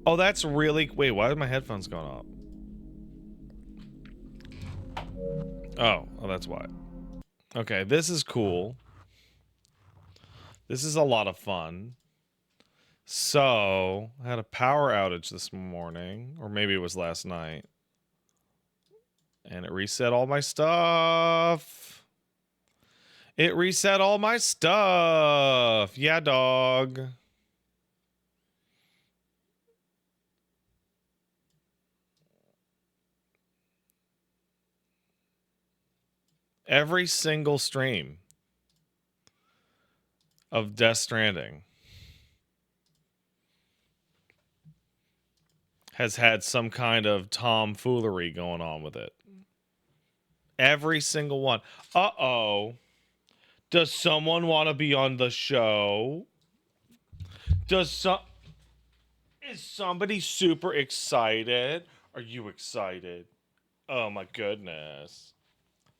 Oh, that's really... Wait, why are my headphones going off? Oh, that's why. Okay, this is cool. This is a lot of fun. So, I had a power outage this morning, or maybe it was last night. And it reset all my stuff. It reset all my stuff. Yeah, dog. Every single stream of Death Stranding has had some kind of tomfoolery going on with it. Every single one. Uh-oh. Does someone want to be on the show? Is somebody super excited? Are you excited? Oh my goodness.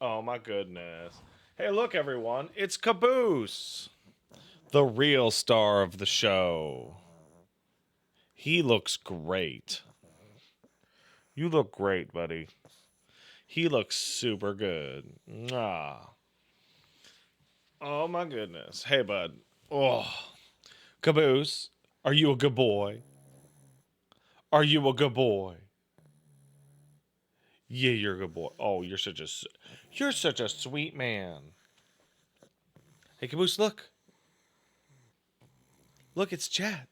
Oh my goodness. Hey, look everyone. It's Caboose. The real star of the show. He looks great. You look great, buddy. He looks super good. Ah. Oh my goodness. Hey, bud. Oh. Caboose, are you a good boy? Are you a good boy? Yeah, you're a good boy. Oh, you're such a sweet man. Hey, Caboose, look. Look, it's chat.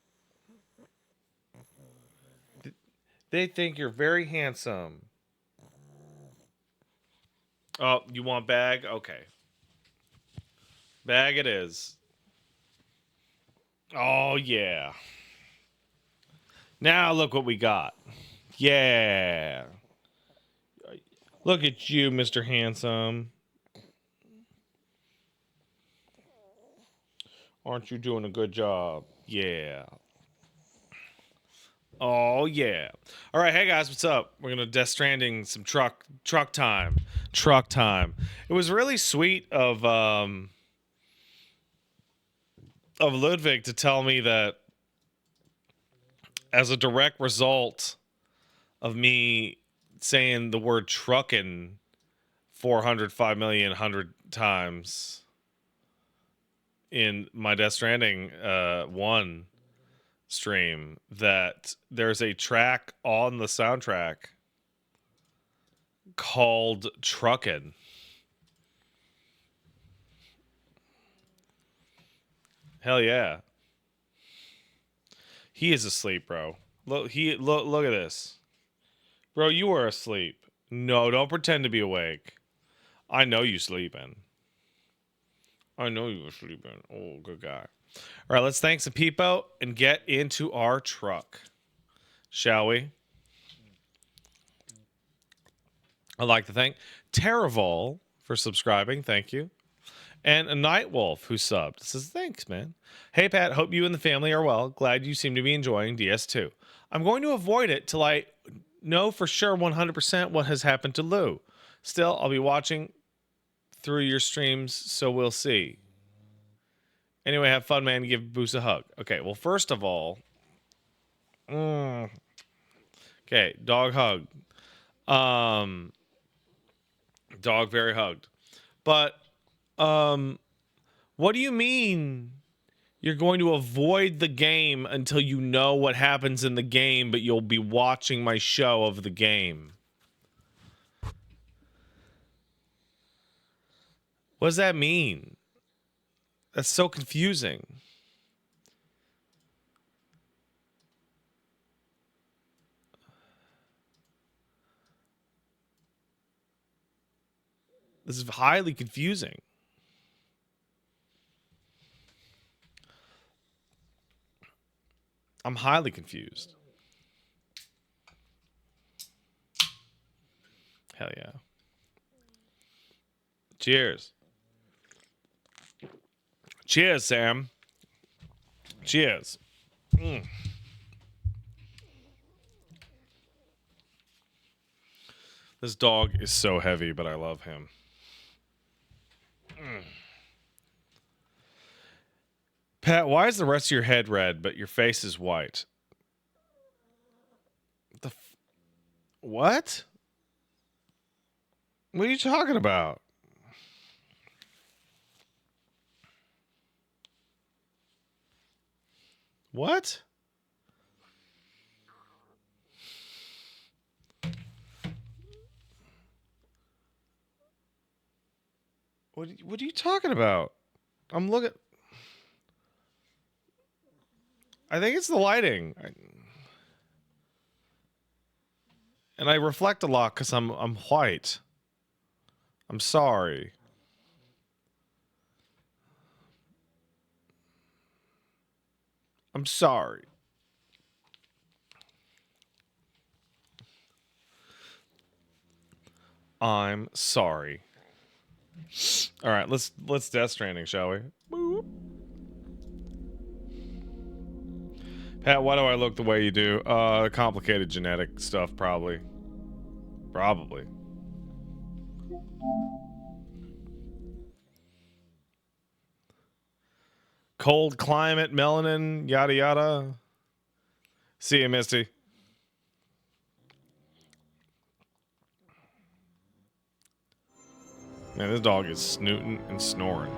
They think you're very handsome. Oh, you want bag? Okay. Bag it is. Oh, yeah. Now look what we got. Yeah. Look at you, Mr. Handsome. Aren't you doing a good job? Yeah. Oh, yeah. All right, hey guys, what's up? We're going to Death Stranding some truck time. Truck time. It was really sweet of Ludwig to tell me that as a direct result of me saying the word truckin' 405 million 100 times in my Death Stranding 1 stream, that there's a track on the soundtrack called Truckin'. Hell yeah. He is asleep, bro. Look at this. Bro, you are asleep. No, don't pretend to be awake. I know you sleeping. I know you were sleeping. Oh, good guy. All right, let's thank some people and get into our truck. Shall we? I'd like to thank Terravol for subscribing. Thank you. And a Nightwolf who subbed. Says, thanks, man. Hey, Pat. Hope you and the family are well. Glad you seem to be enjoying DS2. I'm going to avoid it till I know for sure 100% what has happened to Lou. Still, I'll be watching through your streams, so we'll see. Anyway, have fun, man. Give Boost a hug. Okay, well, first of all... Okay, dog hug. Dog very hugged. But, what do you mean you're going to avoid the game until you know what happens in the game, but you'll be watching my show of the game? What does that mean? That's so confusing. This is highly confusing. I'm highly confused. Hell yeah. Cheers. Cheers, Sam. Cheers. This dog is so heavy, but I love him. Pat, why is the rest of your head red, but your face is white? What? What are you talking about? What? What are you talking about? I'm looking. I think it's the lighting. And I reflect a lot because I'm white. I'm sorry. I'm sorry. I'm sorry. All right, let's Death Stranding, shall we? Boop. Pat, why do I look the way you do? Complicated genetic stuff, probably. Probably. Cold climate, melanin, yada yada. See you, Misty. Man, this dog is snooting and snoring.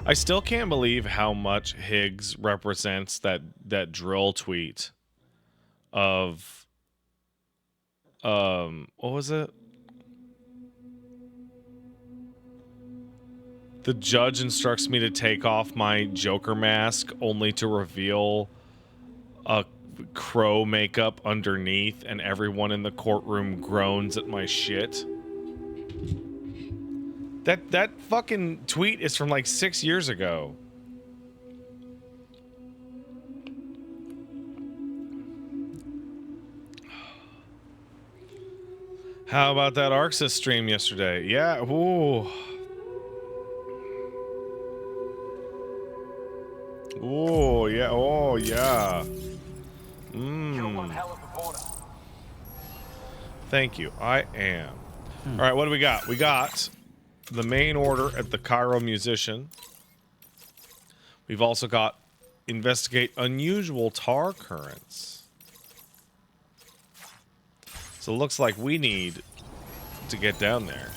I still can't believe how much Higgs represents that drill tweet of what was it? The judge instructs me to take off my Joker mask only to reveal a crow makeup underneath, and everyone in the courtroom groans at my shit. That fucking tweet is from like 6 years ago. How about that Arxis stream yesterday? Yeah, ooh. Oh, yeah, oh, yeah. Thank you, I am. All right, what do we got? We got the main order at the Cairo Musician. We've also got investigate unusual tar currents. So it looks like we need to get down there.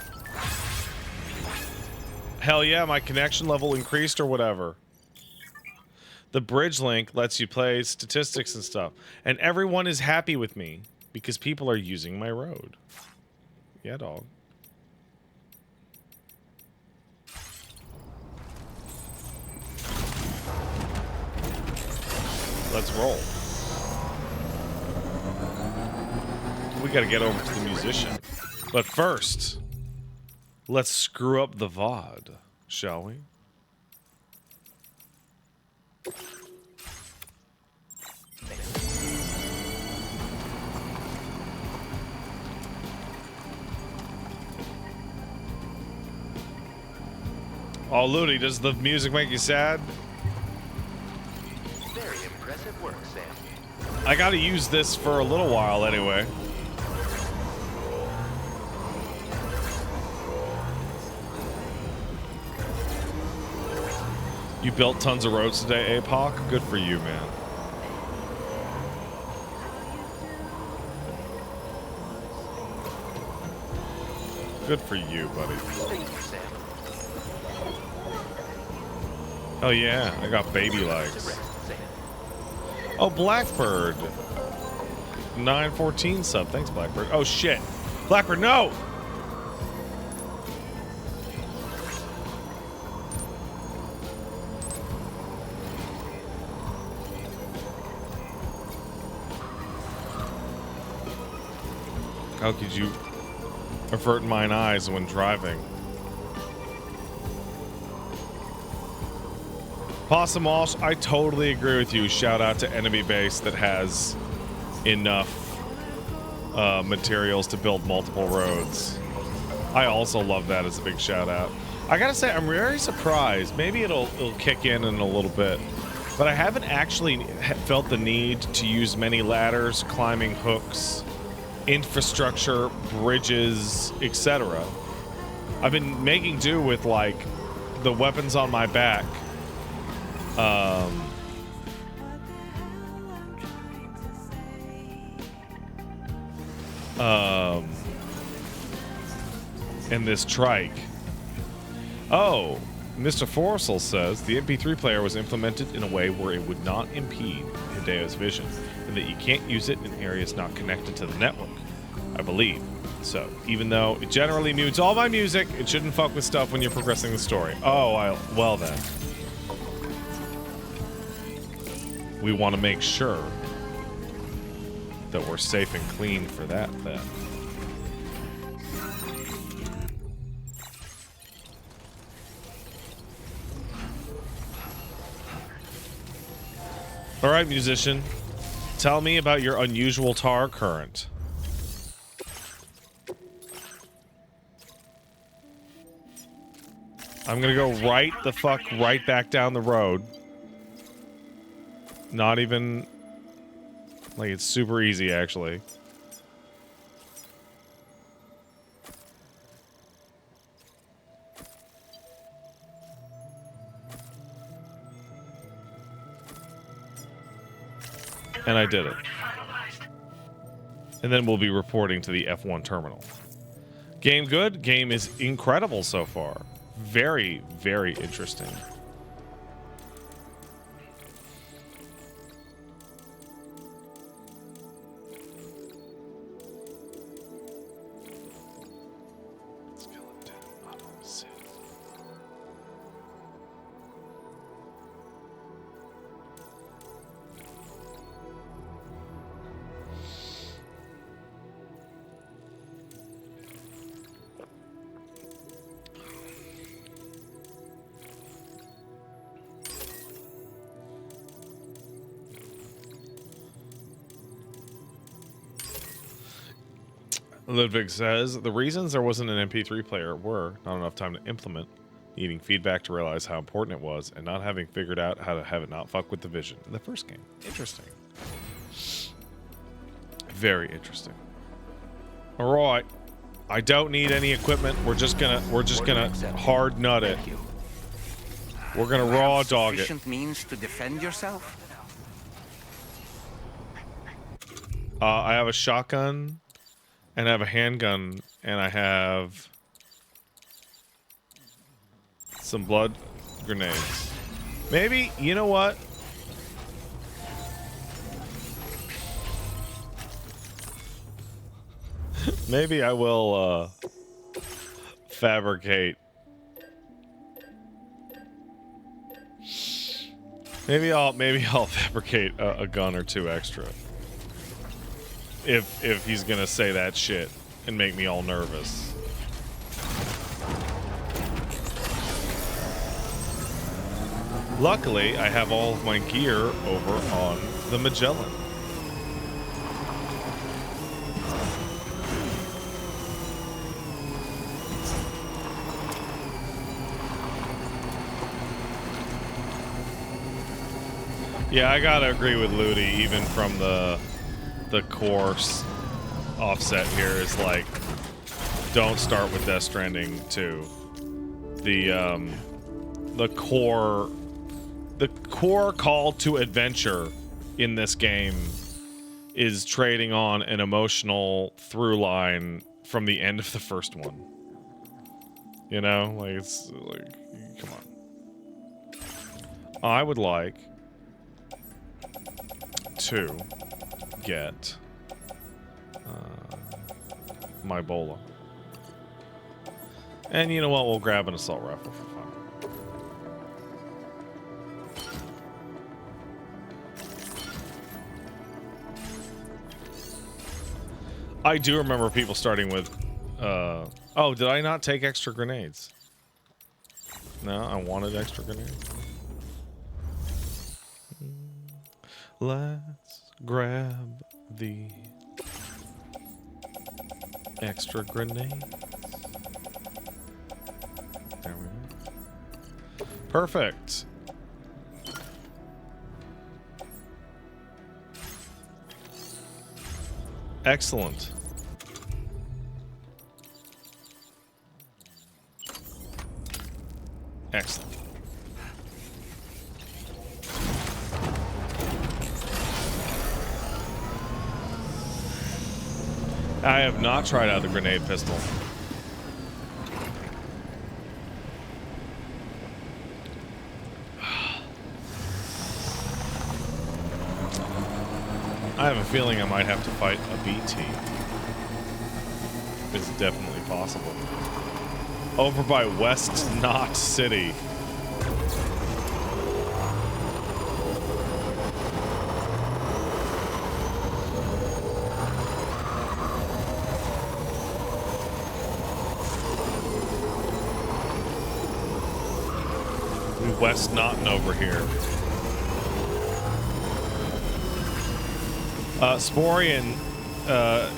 Hell yeah, my connection level increased or whatever. The bridge link lets you play statistics and stuff. And everyone is happy with me because people are using my road. Yeah, dog. Let's roll. We gotta get over to the musician. But first, let's screw up the VOD, shall we? Oh, Looney, does the music make you sad? Very impressive work, Sam. I gotta use this for a little while anyway. You built tons of roads today, APOC? Good for you, man. Good for you, buddy. Oh yeah, I got baby legs. Oh, Blackbird. 914 sub. Thanks, Blackbird. Oh shit. Blackbird, no! How could you avert mine eyes when driving? Possum Walsh, I totally agree with you. Shout out to Enemy Base that has enough materials to build multiple roads. I also love that as a big shout out. I gotta say, I'm very surprised. Maybe it'll kick in a little bit, but I haven't actually felt the need to use many ladders, climbing hooks, infrastructure, bridges, etc. I've been making do with like the weapons on my back. And this trike. Oh, Mr. Forsell says the MP3 player was implemented in a way where it would not impede Hideo's vision, and that you can't use it in areas not connected to the network. I believe. So, even though it generally mutes all my music, it shouldn't fuck with stuff when you're progressing the story. Oh, well then. We want to make sure that we're safe and clean for that then. Alright, musician. Tell me about your unusual tar current. I'm gonna go right the fuck right back down the road. Not even... like, it's super easy, actually. And I did it. And then we'll be reporting to the F1 terminal. Game good? Game is incredible so far. Very, very interesting. Ludwig says, the reasons there wasn't an MP3 player were not enough time to implement, needing feedback to realize how important it was, and not having figured out how to have it not fuck with the vision in the first game. Interesting. Very interesting. Alright. I don't need any equipment. We're just gonna hard nut it. We're gonna raw dog it. Sufficient means to defend yourself? I have a shotgun. And I have a handgun, and I have some blood grenades. Maybe, you know what? Maybe I will fabricate. Maybe I'll fabricate a gun or two extra. If he's gonna say that shit and make me all nervous. Luckily, I have all of my gear over on the Magellan. Yeah, I gotta agree with Ludi, even from the course offset here is like, don't start with Death Stranding 2. The core call to adventure in this game is trading on an emotional through line from the end of the first one. You know, like, it's like, come on. I would like to get my bola. And you know what? We'll grab an assault rifle for fun. I do remember people starting with... oh, did I not take extra grenades? No, I wanted extra grenades. Let's grab the extra grenade. There we go. Perfect. Excellent. Excellent. I have not tried out the grenade pistol. I have a feeling I might have to fight a BT. It's definitely possible. Over by West Knot City. West Knotting over here. Sporian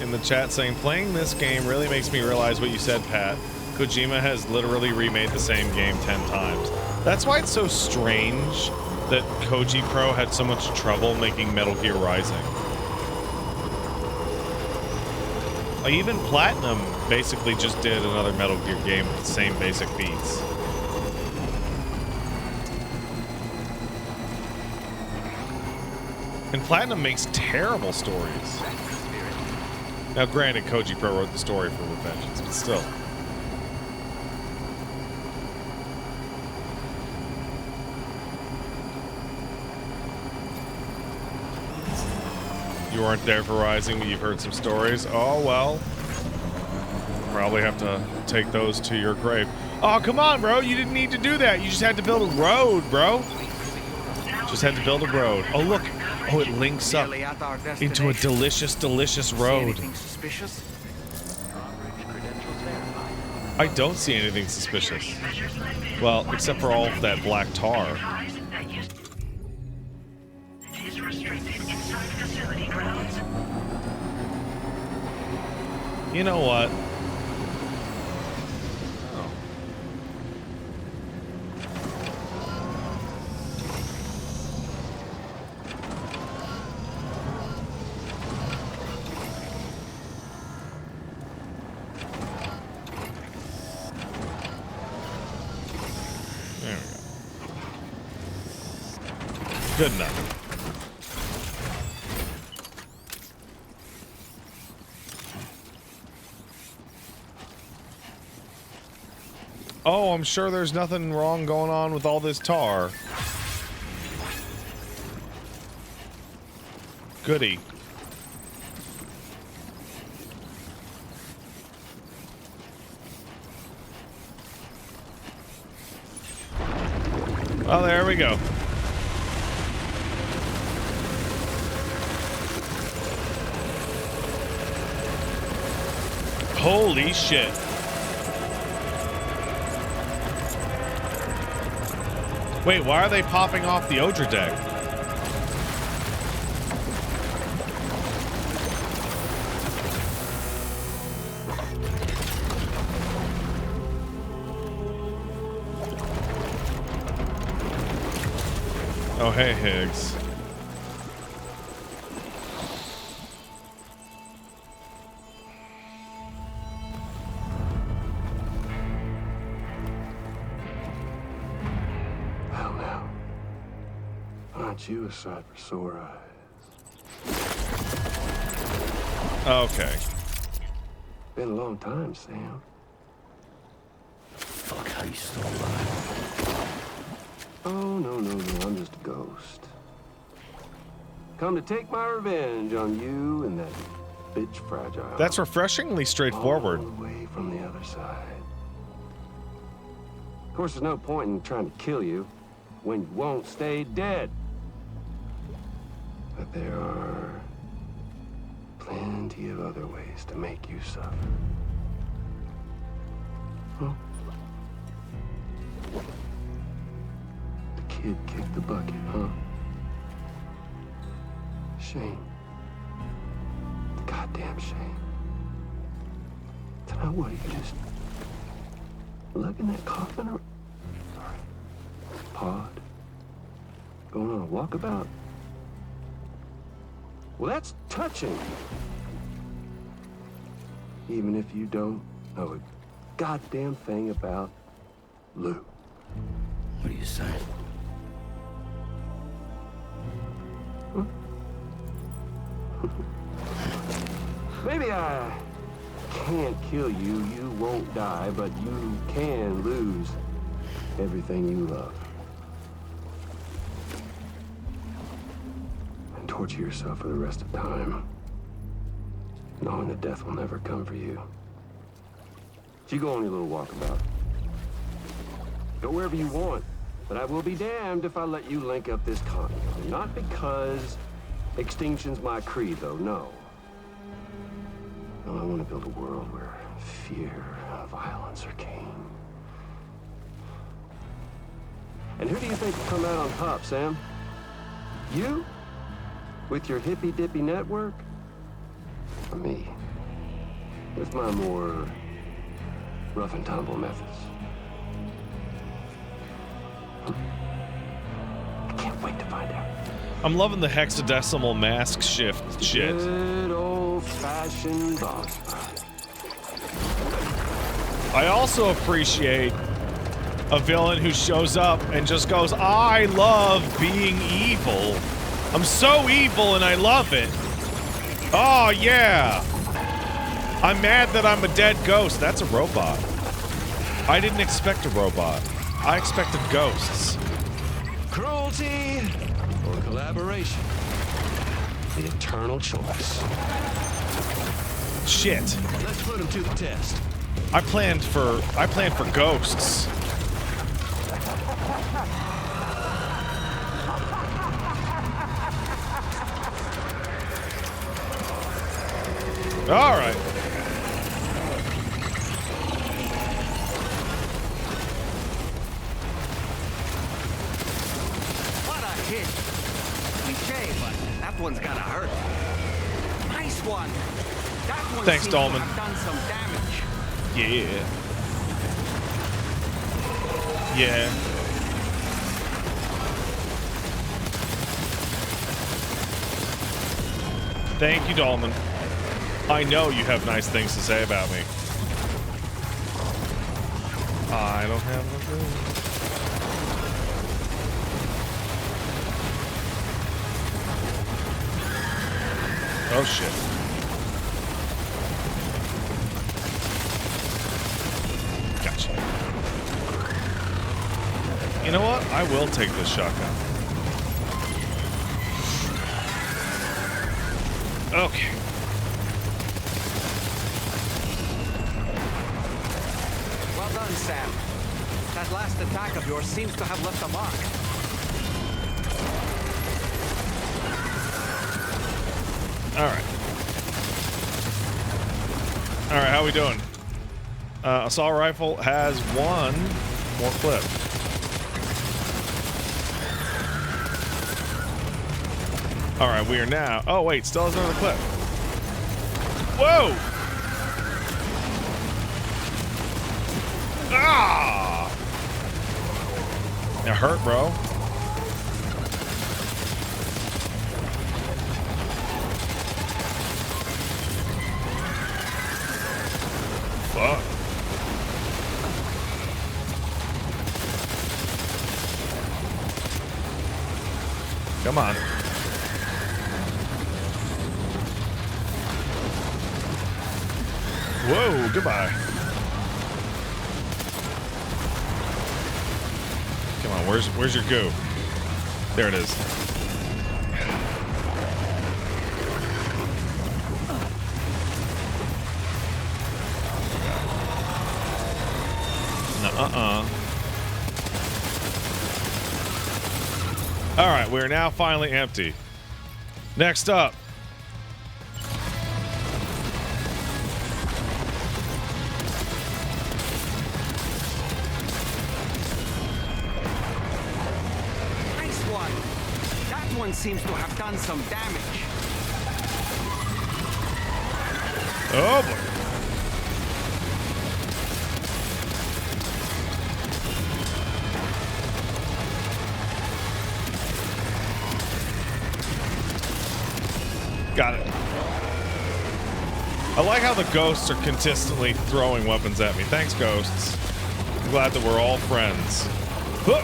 in the chat saying, playing this game really makes me realize what you said, Pat. Kojima has literally remade the same game 10 times. That's why it's so strange that Koji Pro had so much trouble making Metal Gear Rising. Like, even Platinum basically just did another Metal Gear game with the same basic beats. And Platinum makes terrible stories. Now, granted, Koji Pro wrote the story for Revengeance, but still. You weren't there for Rising, but you've heard some stories. Oh, well. Probably have to take those to your grave. Oh, come on, bro. You didn't need to do that. You just had to build a road, bro. Just had to build a road. Oh, look. Oh, it links up into a delicious, delicious road. I don't see anything suspicious. Well, except for all of that black tar. You know what? Good enough. Oh, I'm sure there's nothing wrong going on with all this tar. Goody. Well, there we go. Holy shit. Wait, why are they popping off the Odra deck? Oh, hey, Higgs. You a sight for sore eyes. Okay. Been a long time, Sam. Fuck, how you still alive? Oh, no, I'm just a ghost. Come to take my revenge on you and that bitch Fragile. That's refreshingly straightforward. All the way from the other side. Of course, there's no point in trying to kill you when you won't stay dead. But there are plenty of other ways to make you suffer. Huh? The kid kicked the bucket, huh? Shame. Goddamn shame. Tonight, what, you just lugging that coffin or pod? Going on a walkabout? Well, that's touching. Even if you don't know a goddamn thing about Lou. What do you say? Maybe I can't kill you, you won't die, but you can lose everything you love. And torture yourself for the rest of time, knowing that death will never come for you. So you go on your little walkabout. Go wherever you want, but I will be damned if I let you link up this continent. Not because extinction's my creed, though, no. No, I want to build a world where fear and violence are king. And who do you think will come out on top, Sam? You? With your hippy-dippy network? Or me? With my more rough and tumble methods? I can't wait to find out. I'm loving the hexadecimal mask shift shit. Good old-fashioned boss fight. I also appreciate a villain who shows up and just goes, I love being evil. I'm so evil and I love it. Oh, yeah. I'm mad that I'm a dead ghost. That's a robot. I didn't expect a robot. I expected ghosts. Cruelty or collaboration? The eternal choice. Shit. Let's put him to the test. I planned for ghosts. All right. What a hit! Cliche, but that one's gotta hurt. Nice one. That one Thanks, seems to Dollman. have done some damage. Yeah. Yeah. Thank you, Dollman. I know you have nice things to say about me. I don't have nothing. Oh, shit. Gotcha. You know what? I will take this shotgun. Okay. Well done, Sam. That last attack of yours seems to have left a mark. Alright. Alright, how we doing? Assault rifle has one more clip. Alright, we are now... Oh, wait, still has another clip. Whoa! Ah! That hurt, bro. Fuck. Come on. Whoa, goodbye. Come on, where's your goo? There it is. All right, we're now finally empty. Next up. Nice one. That one seems to have done some damage. Oh boy. Got it. I like how the ghosts are consistently throwing weapons at me. Thanks, ghosts. I'm glad that we're all friends. Huh.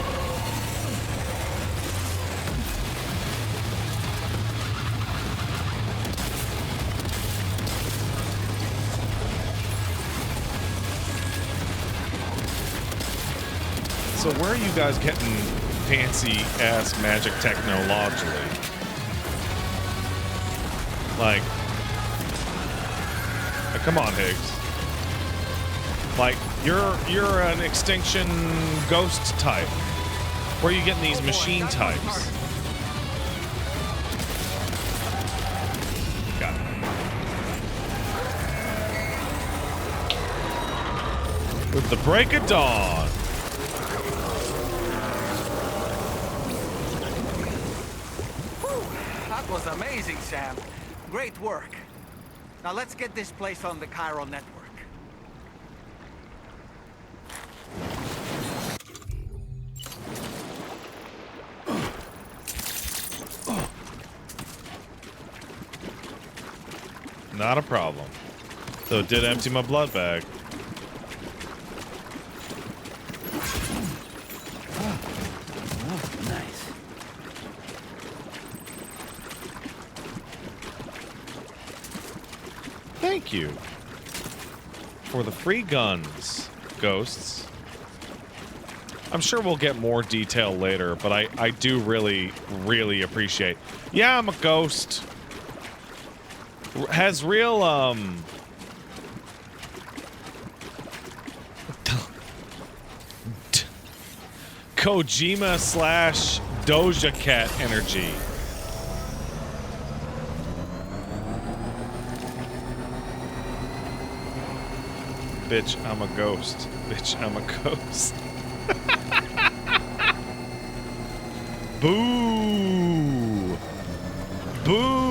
So where are you guys getting fancy-ass magic technologically? Like, come on, Higgs. Like, you're an extinction ghost type. Where are you getting these machine types? Got it. With the break of dawn. That was amazing, Sam. Great work. Now let's get this place on the chiral network. Not a problem. Though it did empty my blood bag. Nice. Thank you for the free guns, ghosts. I'm sure we'll get more detail later, but I do really, really appreciate. Yeah, I'm a ghost. Has real, Kojima / Doja Cat energy. Bitch, I'm a ghost. Bitch, I'm a ghost. Boo! Boo!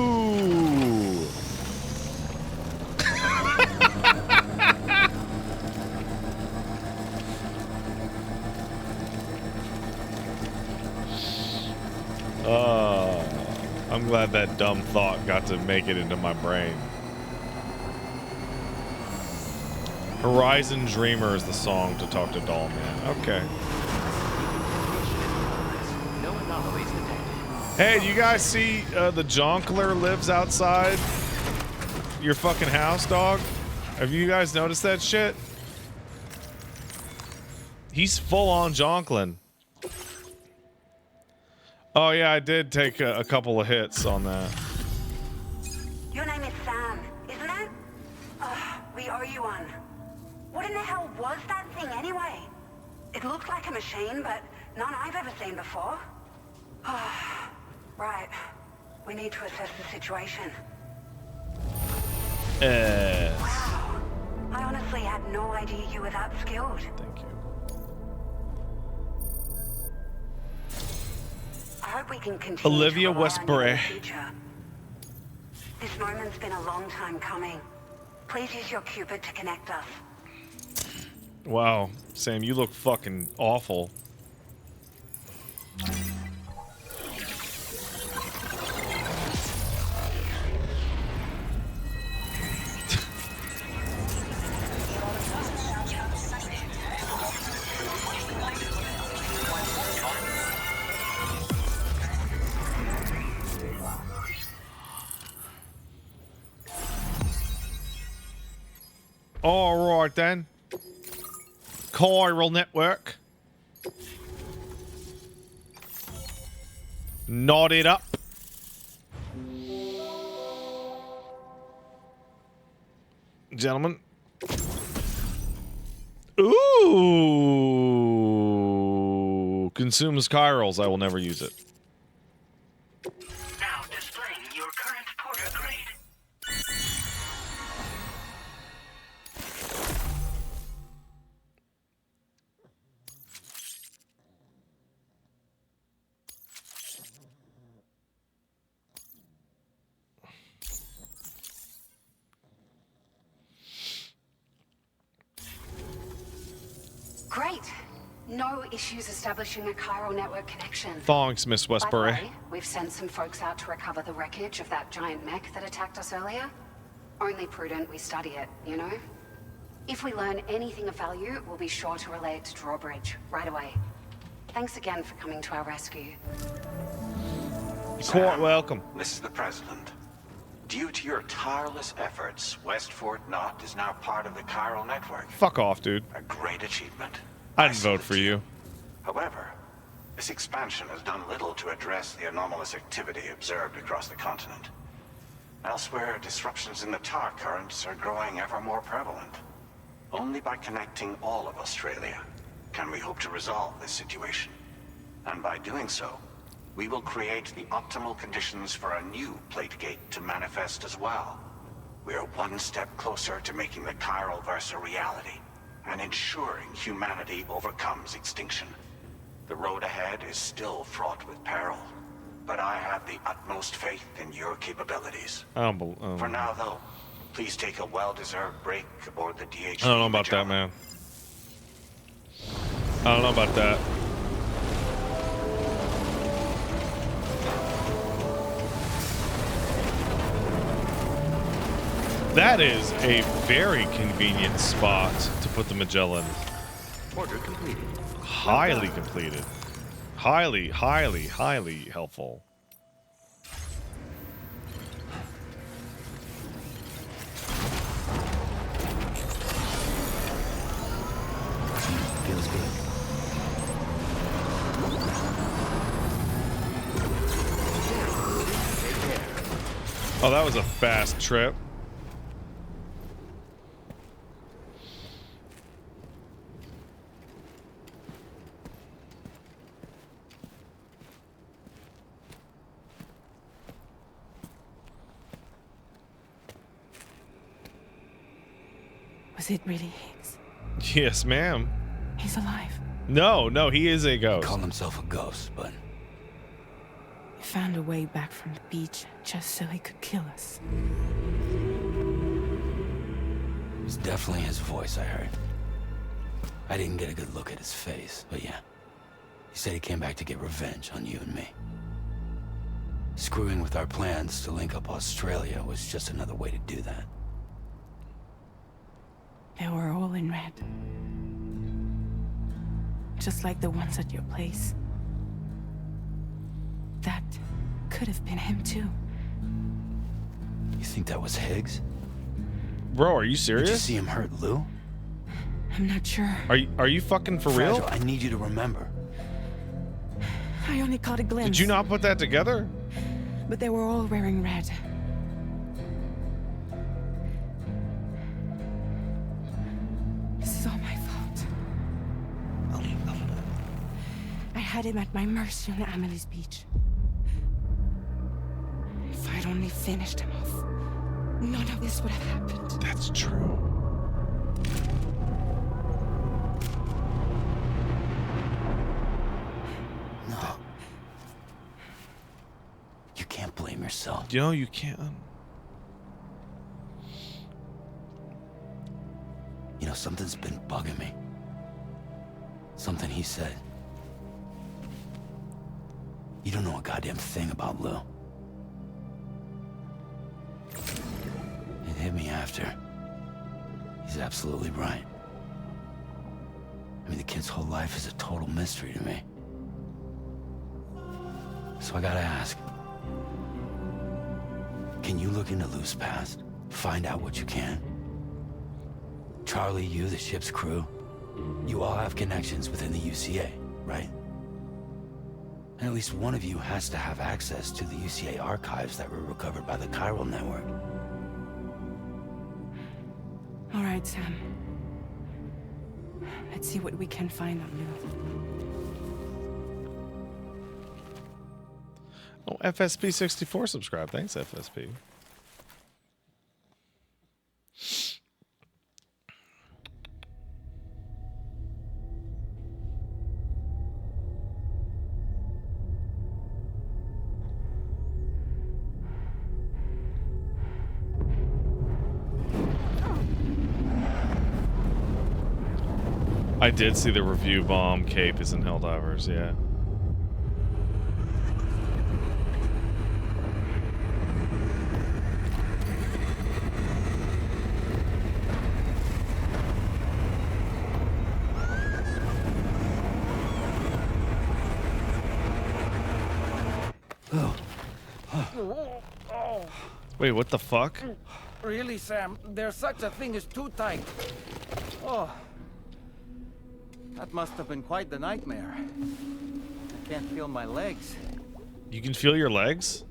I'm glad that dumb thought got to make it into my brain. Horizon Dreamer is the song to talk to Dollman. Okay. No anomalies detected. Hey, do you guys see the Jonkler lives outside your fucking house, dog? Have you guys noticed that shit? He's full on Jonklin. Oh yeah, I did take a couple of hits on that. Your name is Sam, isn't it? We owe you one. What in the hell was that thing anyway? It looked like a machine, but none I've ever seen before. Right. We need to assess the situation. Wow. I honestly had no idea you were that skilled. Thank you. I hope we can continue Olivia to rely on you Westbury. in the future. This moment's been a long time coming. Please use your Cupid to connect us. Wow, Sam, you look fucking awful. All right then. Chiral network. Knot it up. Gentlemen. Ooh. Consumes chirals. I will never use it. Now displaying your current Porter grade. Great. No issues establishing a chiral network connection. Thanks, Miss By the Westbury. way, we've sent some folks out to recover the wreckage of that giant mech that attacked us earlier. Only prudent we study it, you know? If we learn anything of value, we'll be sure to relay it to Drawbridge right away. Thanks again for coming to our rescue. Quite welcome. This is the President. Due to your tireless efforts, West Fort Knot is now part of the chiral network. Fuck off, dude. A great achievement. I didn't vote for you. However, this expansion has done little to address the anomalous activity observed across the continent. Elsewhere, disruptions in the tar currents are growing ever more prevalent. Only by connecting all of Australia can we hope to resolve this situation. And by doing so, we will create the optimal conditions for a new plate gate to manifest as well. We are one step closer to making the chiral verse a reality, and ensuring humanity overcomes extinction. The road ahead is still fraught with peril, but I have the utmost faith in your capabilities. For now, though, please take a well-deserved break aboard the DHD. I don't know about that, man. I don't know about that. That is a very convenient spot to put the Magellan. Order completed. Highly completed. Highly, highly, highly helpful. Feels good. Oh, that was a fast trip. Was it really Higgs? Yes, ma'am. He's alive. No, he is a ghost. Called himself a ghost, but He found a way back from the beach just so he could kill us. it was definitely his voice I heard. I didn't get a good look at his face, but yeah. He said he came back to get revenge on you and me. Screwing with our plans to link up Australia was just another way to do that. They were all in red. Just like the ones at your place. That could have been him too. You think that was Higgs? Bro, are you Did you serious? see him hurt Lou? I'm not sure. Are you fucking for real? Fragile, I need you to remember. I only caught a glimpse. Did you not put that together? But they were all wearing red. This is all my fault. I had him at my mercy on Amelie's beach. If I'd only finished him off, none of this would have happened. That's true. No. You can't blame yourself. You know, you can't. You know, something's been bugging me. Something he said. You don't know a goddamn thing about Lou. It hit me after. He's absolutely right. I mean, the kid's whole life is a total mystery to me. So I gotta ask. Can you look into Lou's past? Find out what you can? Charlie, you, the ship's crew, you all have connections within the UCA, right? And at least one of you has to have access to the UCA archives that were recovered by the chiral network. All right, Sam. Let's see what we can find on Lou. Oh, FSP64 subscribe. Thanks, FSP. I did see the review bomb cape is in Helldivers, yeah. Wait, what the fuck? Really, Sam? There's such a thing as too tight. Oh. That must have been quite the nightmare. I can't feel my legs. You can feel your legs?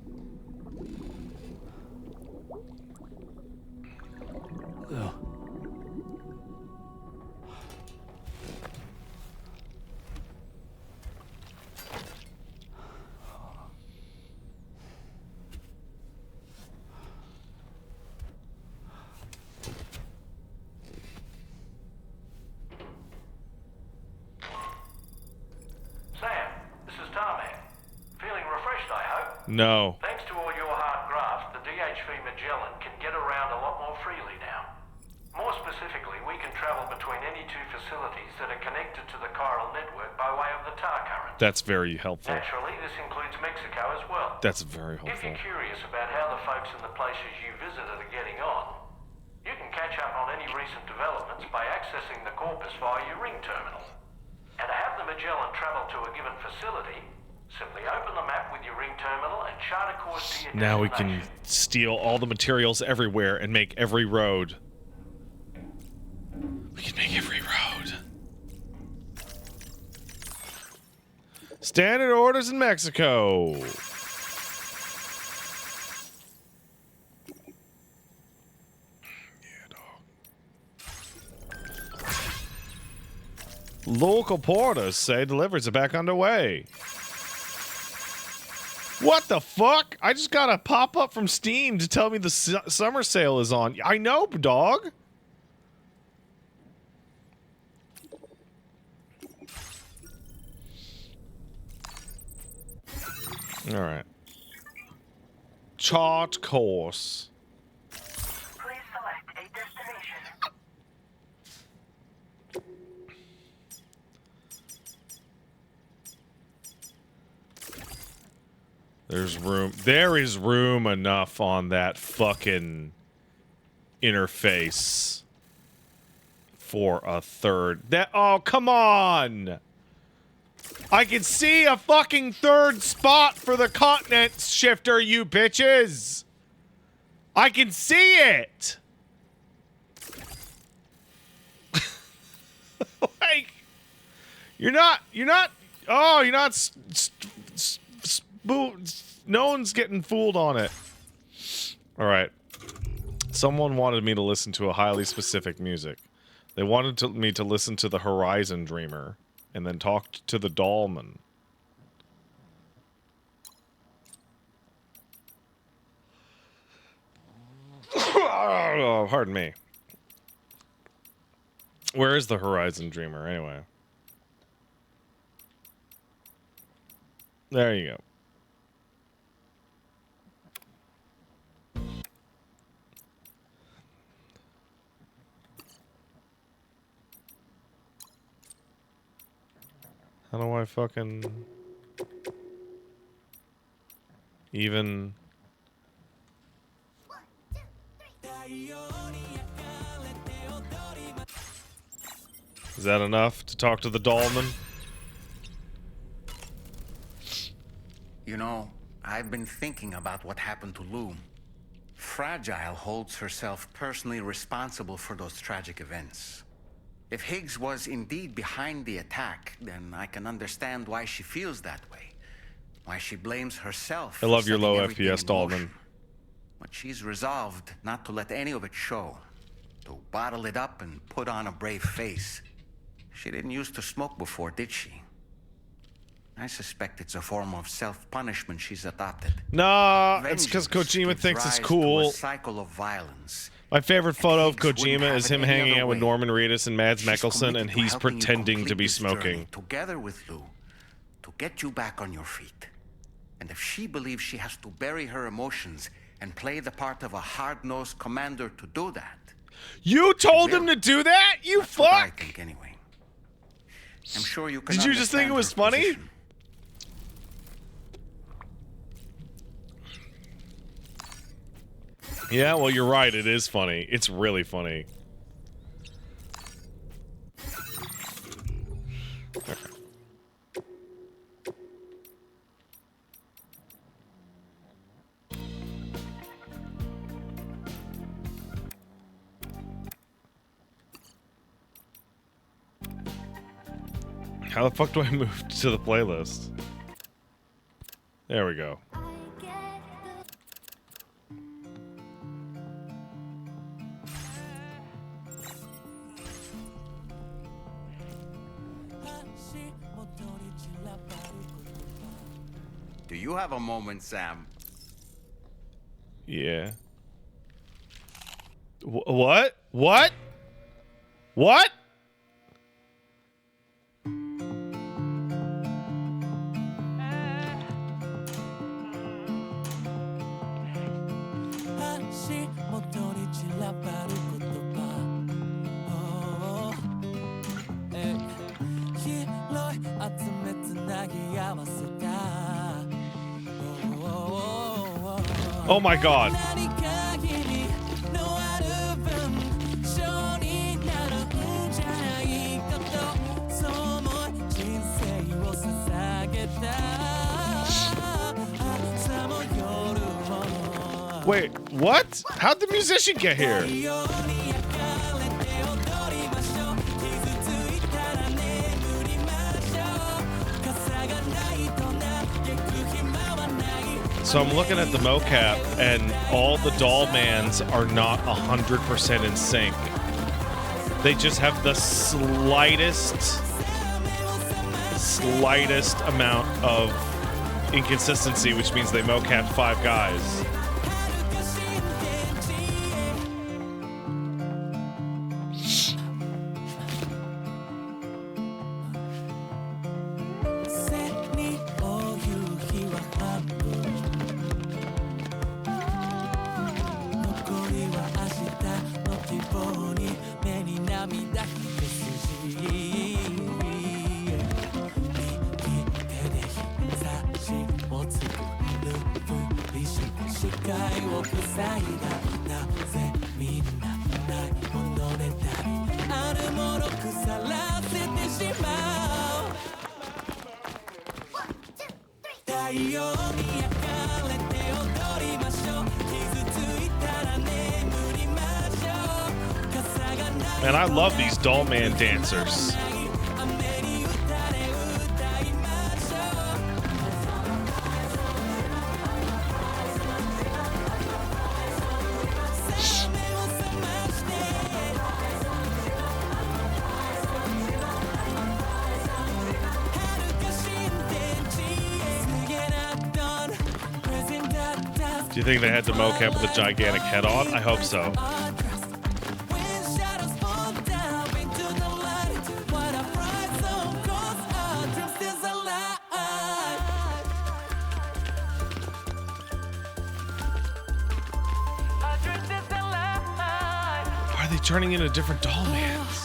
Ugh. Sam, this is Dollman. Feeling refreshed, I hope? No. Thanks to all your hard graft, the DHV Magellan can get around a lot more freely now. More specifically, we can travel between any two facilities that are connected to the chiral network by way of the tar current. That's very helpful. Naturally, this includes Mexico as well. That's very If helpful. you're curious about how the folks in the places you visited are getting on, you can catch up on any recent developments by accessing the corpus via your ring terminal. And to have the Magellan travel to a given facility, simply open the map with your ring terminal and chart a course to your Now we can destination. steal all the materials everywhere and make every road. We can make every road. Standard orders in Mexico. Yeah, dog. Local porters say deliveries are back underway. What the fuck? I just got a pop-up from Steam to tell me the summer sale is on. I know, dog. All right. Chart course. Please select a destination. There's room. There is room enough on that fucking interface for a third. Oh, come on. I can see a fucking third spot for the continent shifter, you bitches. I can see it. Like, you're not, oh, you're not, no one's getting fooled on it. All right. Someone wanted me to listen to a highly specific music. They wanted me to listen to the Horizon Dreamer and then talked to the Dollman. Oh, pardon me. Where is the Horizon Dreamer, anyway? There you go. How do I fucking even? Is that enough to talk to the Dollman? You know, I've been thinking about what happened to Lou. Fragile holds herself personally responsible for those tragic events. If Higgs was indeed behind the attack, then I can understand why she feels that way. Why she blames herself. I love your low setting everything FPS, in Dollman. motion. But she's resolved not to let any of it show. To bottle it up and put on a brave face. She didn't used to smoke before, did she? I suspect it's a form of self-punishment she's adopted. Nah, it's because Vengeance Kojima gives thinks it's rise to cool. a cycle of violence. My favorite photo of Higgs wouldn't Kojima have is it him any hanging other out with way. Norman Reedus and Mads She's Mikkelsen, committed and to he's helping you pretending to complete be this journey smoking. together with Lou, to get you back on your feet. And if she believes she has to bury her emotions and play the part of a hard-nosed commander to do that, You told him will. to do that? You that's what I fuck! think anyway. I'm sure you can Did you just think it understand was her funny? position. Yeah, well, you're right. It is funny. It's really funny. How the fuck do I move to the playlist? There we go. Do you have a moment, Sam? Yeah. What? What? What? Oh my god. Wait, what? How'd the musician get here? So I'm looking at the mocap, and all the Dollmans are not 100% in sync. They just have the slightest amount of inconsistency, which means they mocapped 5 guys. Man, I love these Dollman dancers. Do you think they had the mocap with a gigantic head on? I hope so. Why are they turning into different Dollmans?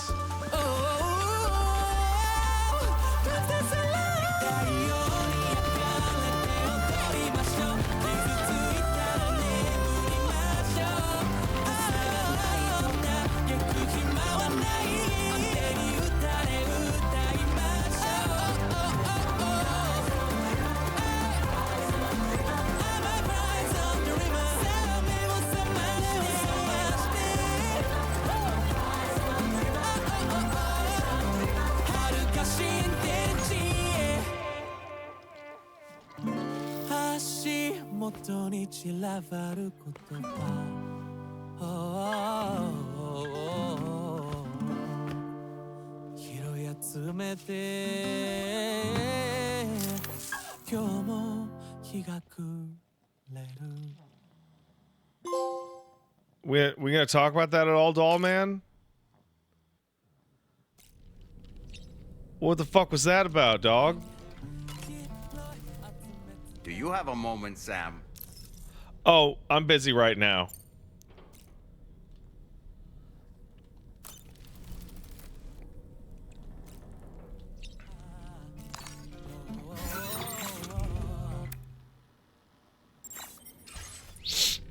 We gonna talk about that at all, Dollman? What the fuck was that about, dog? Do you have a moment, Sam? Oh, I'm busy right now.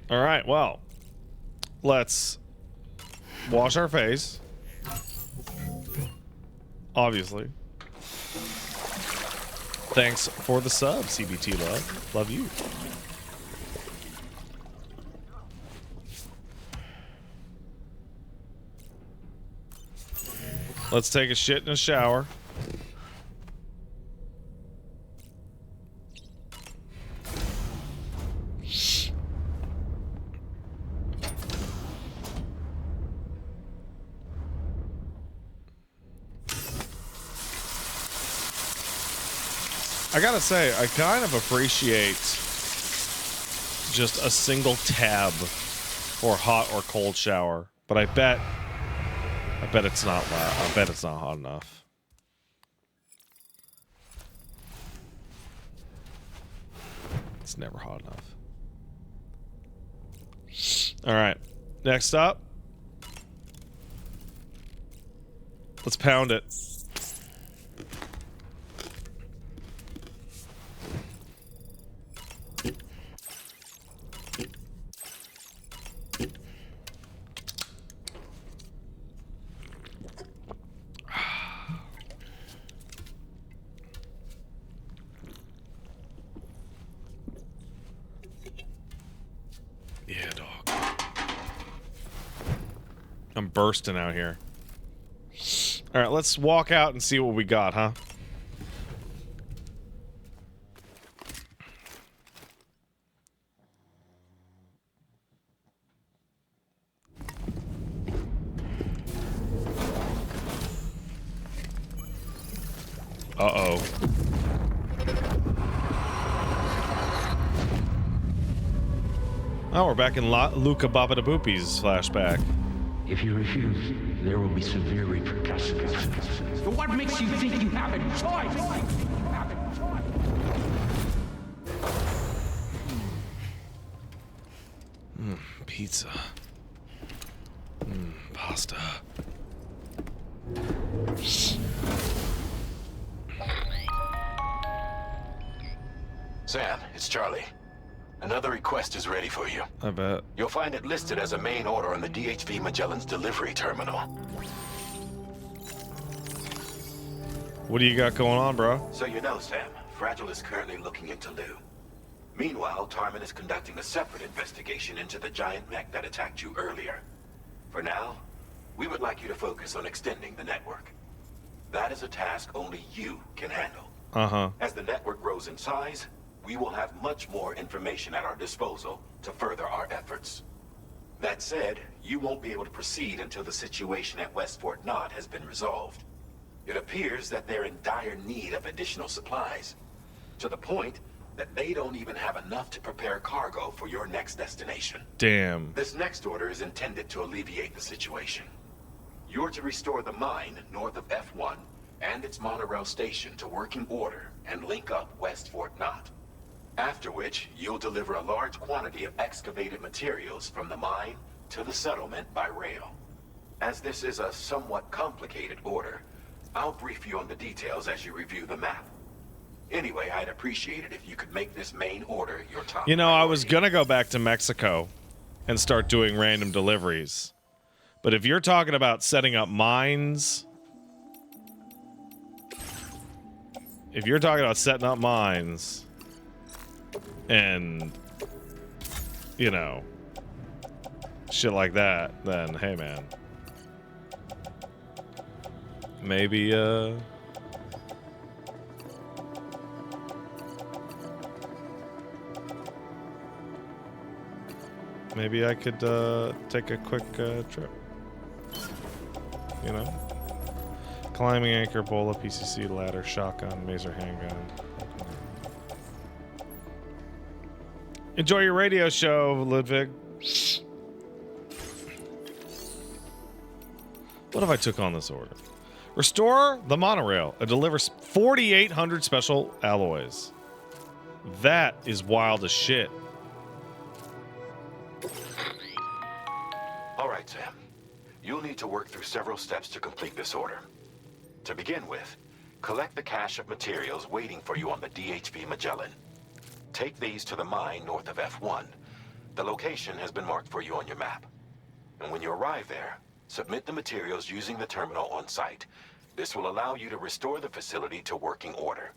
All right, well, let's wash our face. Obviously. Thanks for the sub, CBT love. Love you. Let's take a shit in a shower. I gotta say, I kind of appreciate just a single tab for hot or cold shower, but I bet it's not loud. I bet it's not hot enough. It's never hot enough. All right, next up, let's pound it. Yeah, dog. I'm bursting out here. All right, let's walk out and see what we got, huh? Uh-oh. Oh, we're back in Luca Babadaboopi's flashback. If you refuse, there will be severe repercussions. But what makes you think you have a choice? Pizza. Pasta. Sam, it's Charlie. Another request is ready for you. I bet. You'll find it listed as a main order on the DHV Magellan's delivery terminal. What do you got going on, bro? So you know, Sam, Fragile is currently looking into Lou. Meanwhile, Tarman is conducting a separate investigation into the giant mech that attacked you earlier. For now, we would like you to focus on extending the network. That is a task only you can handle. Uh-huh. As the network grows in size, we will have much more information at our disposal to further our efforts. That said, you won't be able to proceed until the situation at West Fort Knott has been resolved. It appears that they're in dire need of additional supplies, to the point that they don't even have enough to prepare cargo for your next destination. Damn. This next order is intended to alleviate the situation. You're to restore the mine north of F1 and its monorail station to working order and link up West Fort Knott. After which, you'll deliver a large quantity of excavated materials from the mine to the settlement by rail. As this is a somewhat complicated order, I'll brief you on the details as you review the map. Anyway, I'd appreciate it if you could make this main order your top You know, priority. I was gonna go back to Mexico and start doing random deliveries. But if you're talking about setting up mines... If you're talking about setting up mines... and, you know, shit like that, then, hey, man. Maybe, maybe I could, take a quick, trip. You know? Climbing anchor, bola, PCC, ladder, shotgun, mazer, handgun. Enjoy your radio show, Ludwig. What if I took on this order? Restore the monorail and deliver 4,800 special alloys. That is wild as shit. All right, Sam. You'll need to work through several steps to complete this order. To begin with, collect the cache of materials waiting for you on the DHV Magellan. Take these to the mine north of F1. The location has been marked for you on your map. And when you arrive there, submit the materials using the terminal on site. This will allow you to restore the facility to working order.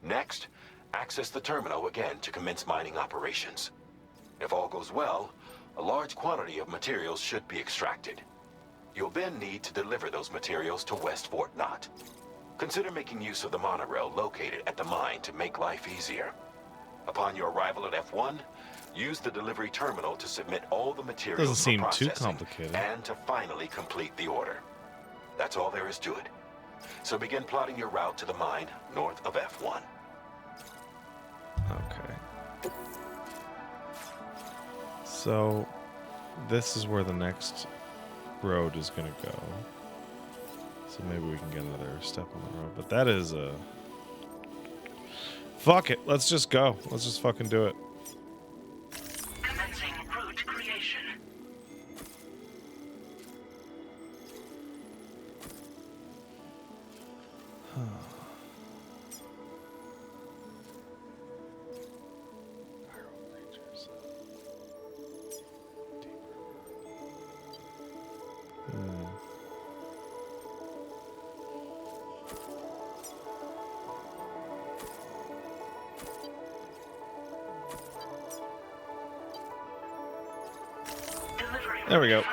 Next, access the terminal again to commence mining operations. If all goes well, a large quantity of materials should be extracted. You'll then need to deliver those materials to West Fort Knott. Consider making use of the monorail located at the mine to make life easier. Upon your arrival at F1, use the delivery terminal to submit all the materials Doesn't seem for too processing complicated. and to finally complete the order. That's all there is to it. So begin plotting your route to the mine north of F1. So, this is where the next road is going to go. So maybe we can get another step on the road. But that is a... Fuck it. Let's just go. Let's just fucking do it. Commencing route creation. There we go.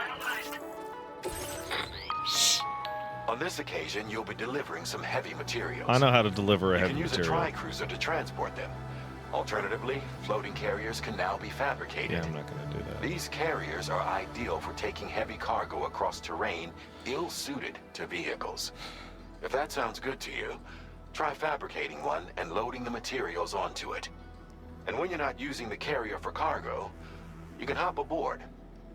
On this occasion, you'll be delivering some heavy materials. I know how to deliver a heavy You can use material. a tri-cruiser to transport them. Alternatively, floating carriers can now be fabricated. Yeah, I'm not going to do that. These carriers are ideal for taking heavy cargo across terrain ill-suited to vehicles. If that sounds good to you, try fabricating one and loading the materials onto it. And when you're not using the carrier for cargo, you can hop aboard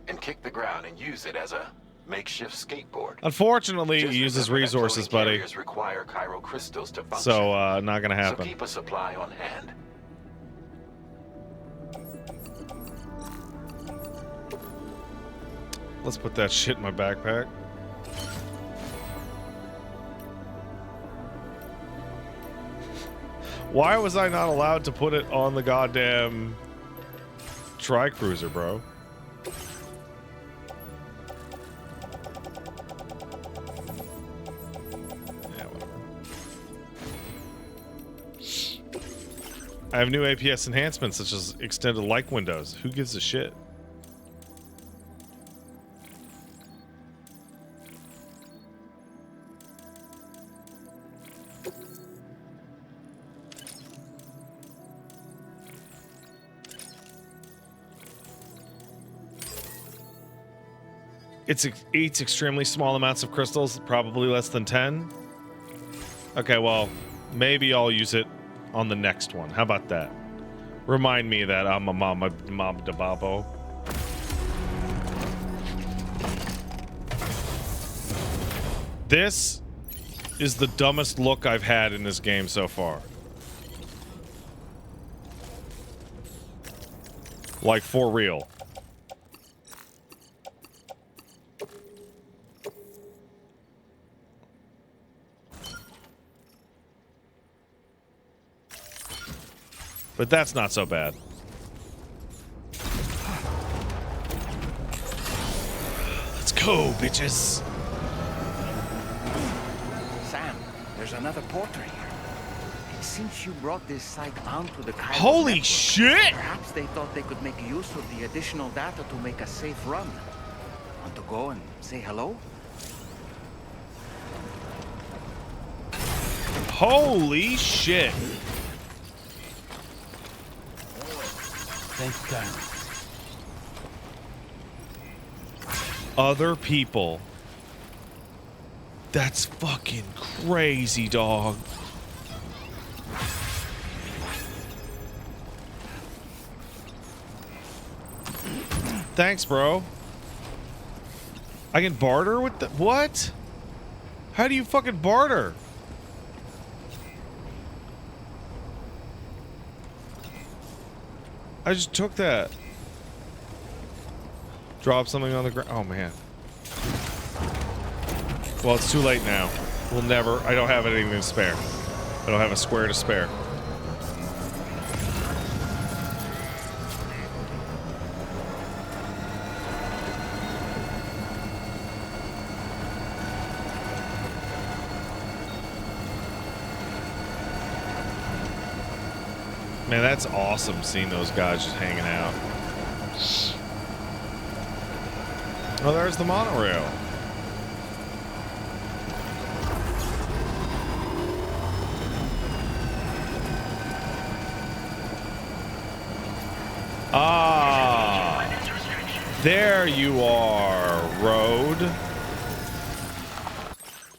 and kick the ground and use it as a makeshift skateboard. Unfortunately, Just it uses remember that resources, floating buddy. carriers require chiral crystals to function. So, not going to happen. So keep a supply on hand. Let's put that shit in my backpack. Why was I not allowed to put it on the goddamn tri-cruiser, bro? Yeah, whatever. I have new APS enhancements such as extended like windows. Who gives a shit? It eats extremely small amounts of crystals, probably less than 10. Okay, well, maybe I'll use it on the next one. How about that? Remind me that I'm a mom de babo. This is the dumbest look I've had in this game so far. Like, for real. But that's not so bad. Let's go, bitches. Sam, there's another porter here. Since you brought this site onto the Cairo Holy network, shit! Perhaps they thought they could make use of the additional data to make a safe run. Want to go and say hello? Holy shit. Thank God. Other people. That's fucking crazy, dog. Thanks, bro. I can barter with the... What? How do you fucking barter? I just took that. Drop something on the ground. Oh, man. Well, it's too late now. We'll never... I don't have anything to spare. I don't have a square to spare. Man, that's awesome seeing those guys just hanging out. Oh, there's the monorail. Ah, there you are, road.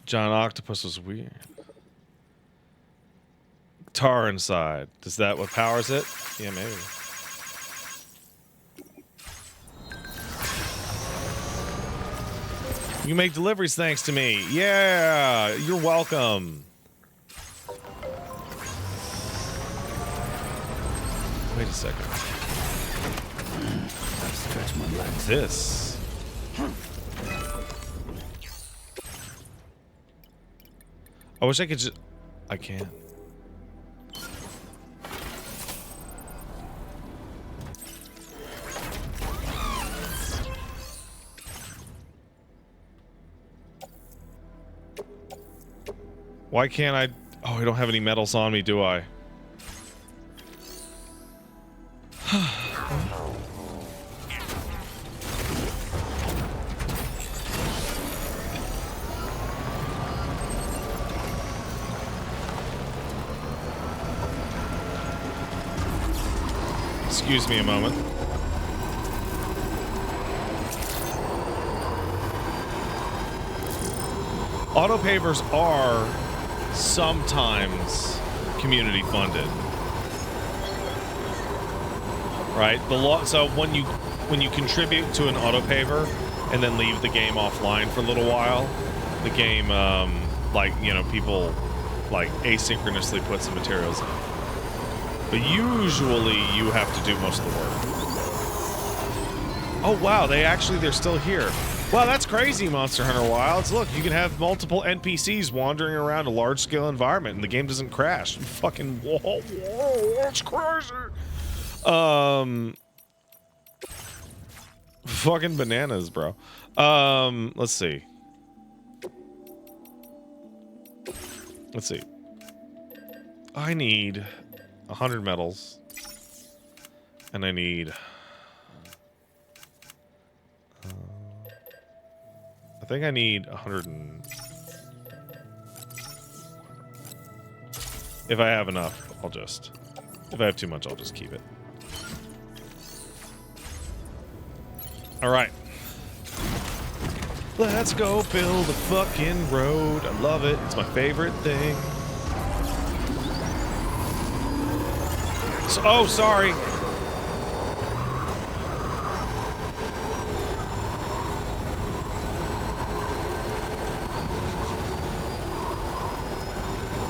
John Octopus was weird. Tar inside. Is that what powers it? Yeah, maybe. You make deliveries thanks to me. Yeah, you're welcome. Wait a second. Stretch my legs. This. I wish I could just... I can't. Why can't I... Oh, I don't have any metals on me, do I? Excuse me a moment. Auto pavers are sometimes community funded, right? So when you contribute to an auto paver and then leave the game offline for a little while, the game like, you know, people like asynchronously put some materials in. But usually you have to do most of the work. Oh wow, they're still here. Wow, that's crazy, Monster Hunter Wilds. Look, you can have multiple NPCs wandering around a large-scale environment and the game doesn't crash. Fucking whoa, that's crazy. Fucking bananas, bro. Let's see. I need 100 metals. And I need... I think I need 100 and... If I have enough, I'll just... If I have too much, I'll just keep it. Alright. Let's go build a fucking road. I love it. It's my favorite thing. So, oh, sorry.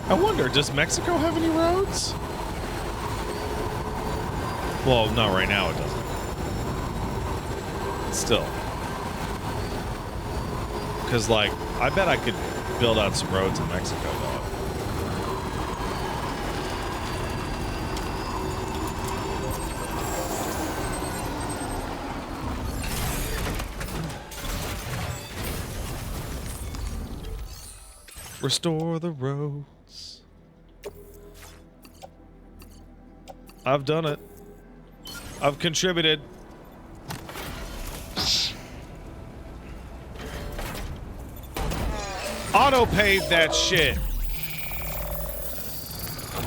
I wonder, does Mexico have any roads? Well, not right now, it doesn't. Still. Because, like, I bet I could build out some roads in Mexico, though. Restore the roads. I've done it. I've contributed. Auto-pave that shit.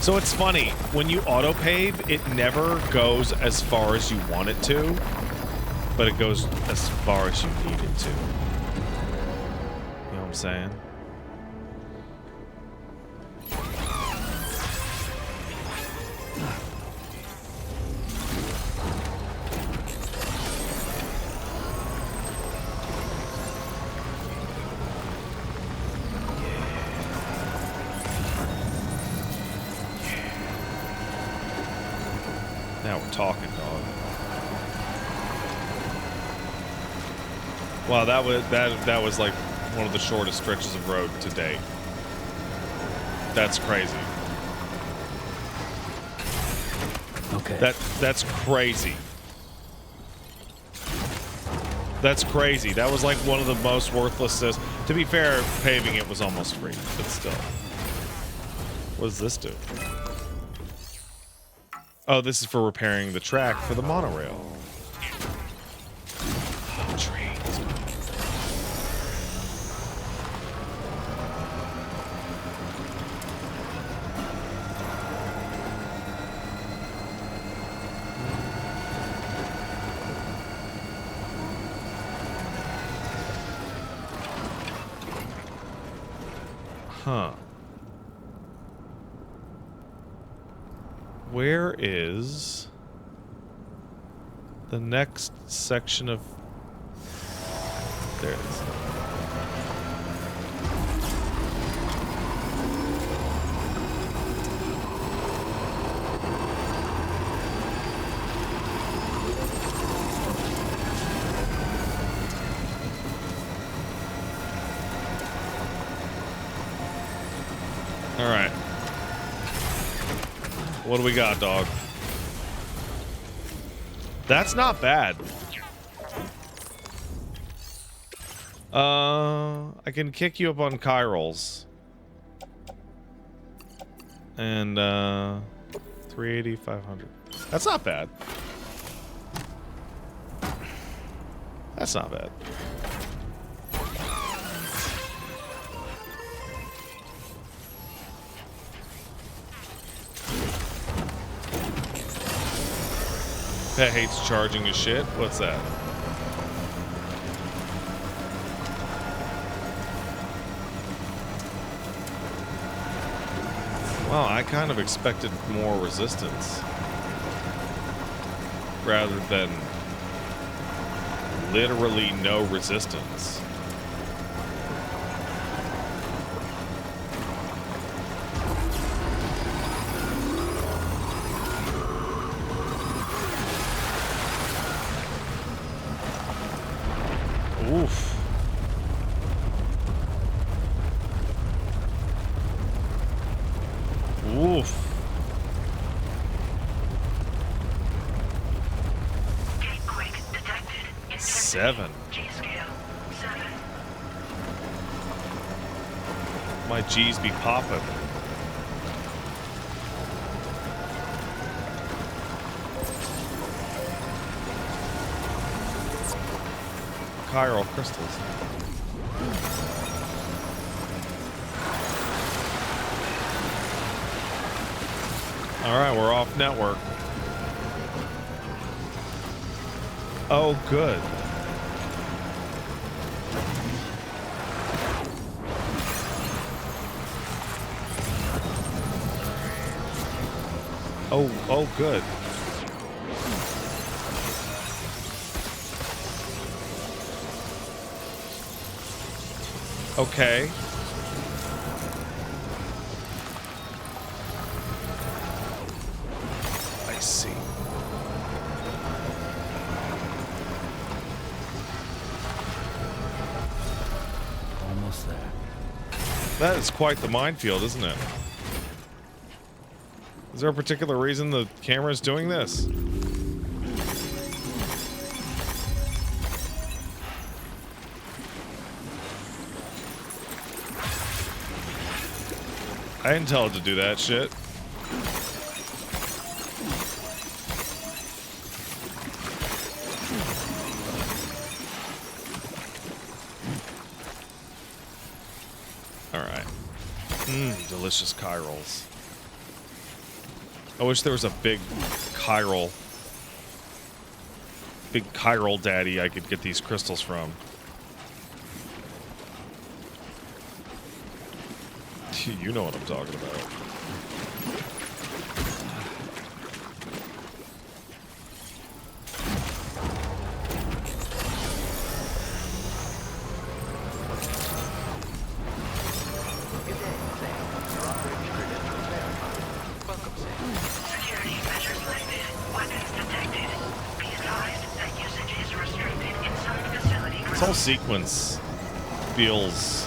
So it's funny, when you auto-pave, it never goes as far as you want it to, but it goes as far as you need it to. You know what I'm saying? Now we're talking, dog. Wow, that was like one of the shortest stretches of road to date. That's crazy. Okay. That's crazy. That's crazy. That was like one of the most worthless. To be fair, paving it was almost free, but still. What does this do? Oh, this is for repairing the track for the monorail. Oh, trains. Huh. Where is the next section of... There it is. All right. What do we got, dog? That's not bad. I can kick you up on Chirals. And 380, 500. That's not bad. That's not bad. Pet hates charging his shit. What's that? Well, I kind of expected more resistance rather than literally no resistance. Oof. Oof. Seven. My G's be popping. Chiral crystals. All right, we're off network. Oh, good. Oh, good. Okay. I see. Almost there. That is quite the minefield, isn't it? Is there a particular reason the camera is doing this? I didn't tell it to do that shit. Alright. Delicious chirals. I wish there was a big chiral daddy I could get these crystals from. You know what I'm talking about. This whole sequence feels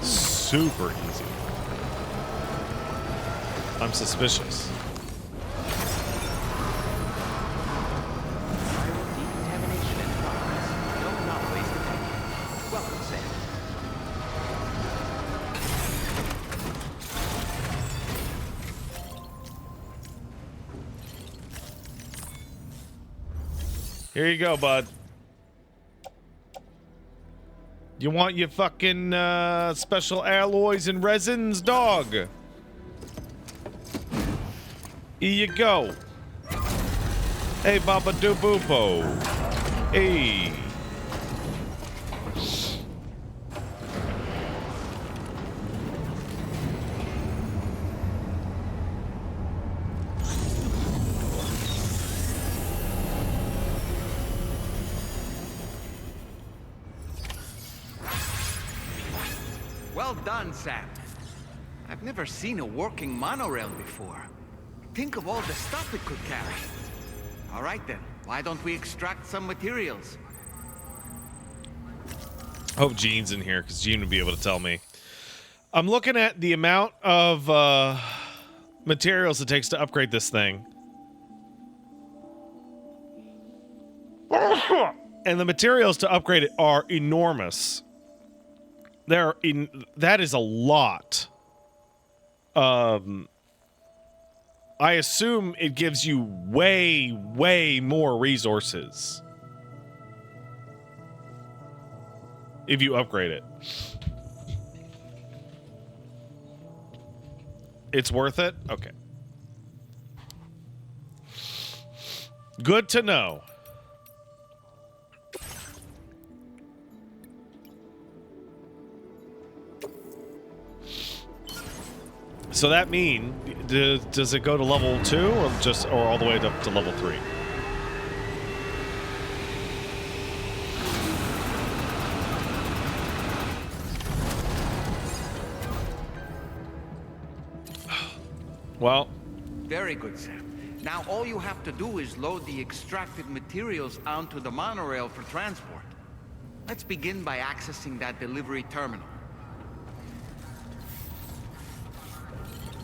super easy. I'm suspicious. Here you go, bud. You want your fucking special alloys and resins, dog? Here you go. Hey, Baba Dooboofo. Hey. Well done, Sam. I've never seen a working monorail before. Think of all the stuff it could carry. All right then, why don't we extract some materials? Hope Gene's in here, because Gene would be able to tell me. I'm looking at the amount of materials it takes to upgrade this thing. And the materials to upgrade it are enormous. That is a lot. I assume it gives you way, way more resources if you upgrade it. It's worth it? Okay. Good to know. So that mean, does it go to level 2 or all the way up to level 3? Well, very good, sir. Now all you have to do is load the extracted materials onto the monorail for transport. Let's begin by accessing that delivery terminal.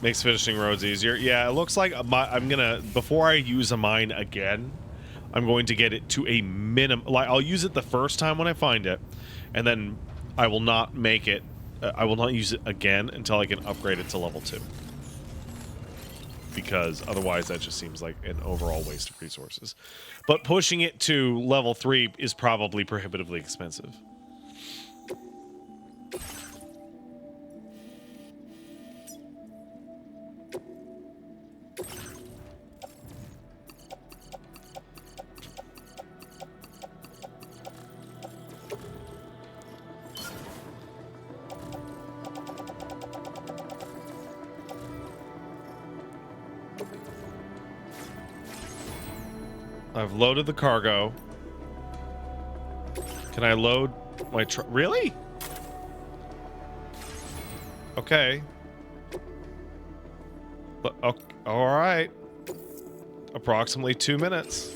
Makes finishing roads easier. Yeah, it looks like I'm gonna, before I use a mine again, I'm going to get it to a minimum. Like, I'll use it the first time when I find it, and then I will not make it, I will not use it again until I can upgrade it to level 2. Because otherwise that just seems like an overall waste of resources. But pushing it to level 3 is probably prohibitively expensive. I've loaded the cargo. Can I load my truck? Really? Okay. But, okay, all right. Approximately 2 minutes.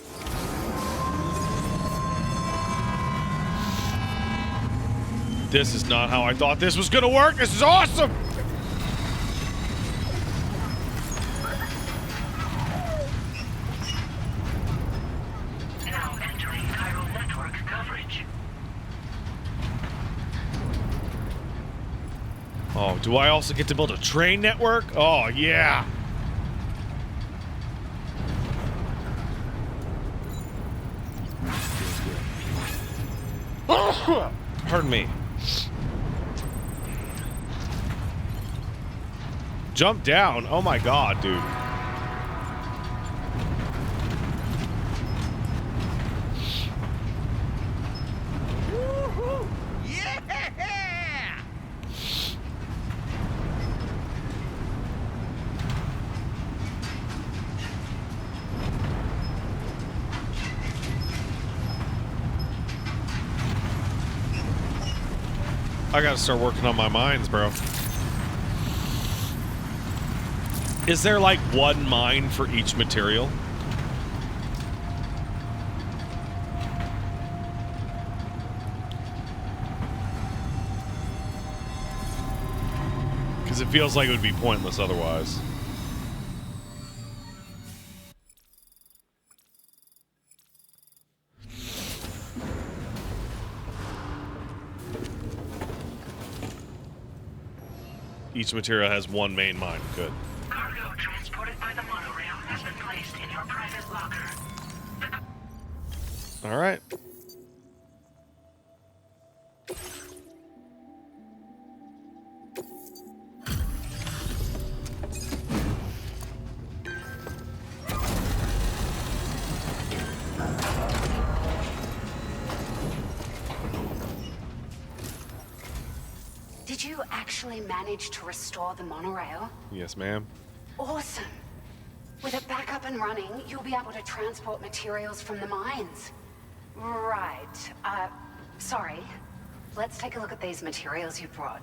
This is not how I thought this was gonna work. This is awesome. Oh, do I also get to build a train network? Oh, yeah. Pardon me. Jump down. Oh my god, dude. I gotta start working on my mines, bro. Is there like one mine for each material? Because it feels like it would be pointless otherwise. Each material has one main mine. Good. Cargo transported by the monorail has been placed in your private locker. All right. Did you actually manage to restore the monorail? Yes, ma'am. Awesome. With it back up and running, you'll be able to transport materials from the mines. Right. Sorry. Let's take a look at these materials you brought.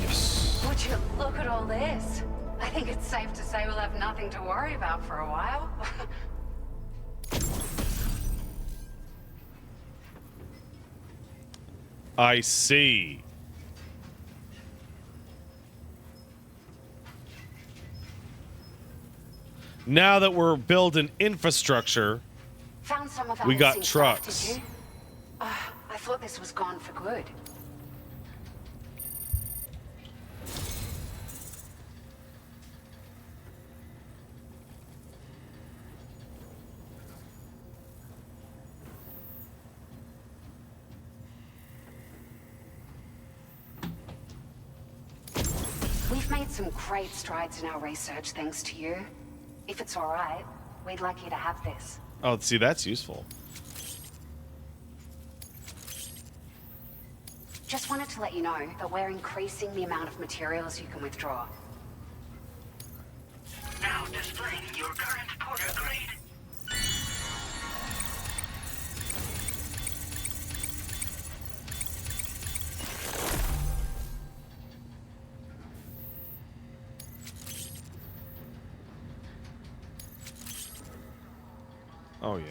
Yes. Would you look at all this? I think it's safe to say we'll have nothing to worry about for a while. I see. Now that we're building infrastructure, Found some of our we got missing stuff, trucks. did you? I thought this was gone for good. We've made some great strides in our research thanks to you. If it's all right, we'd like you to have this. Oh, see, that's useful. Just wanted to let you know that we're increasing the amount of materials you can withdraw. Now displaying your current porter grade. Oh, yeah.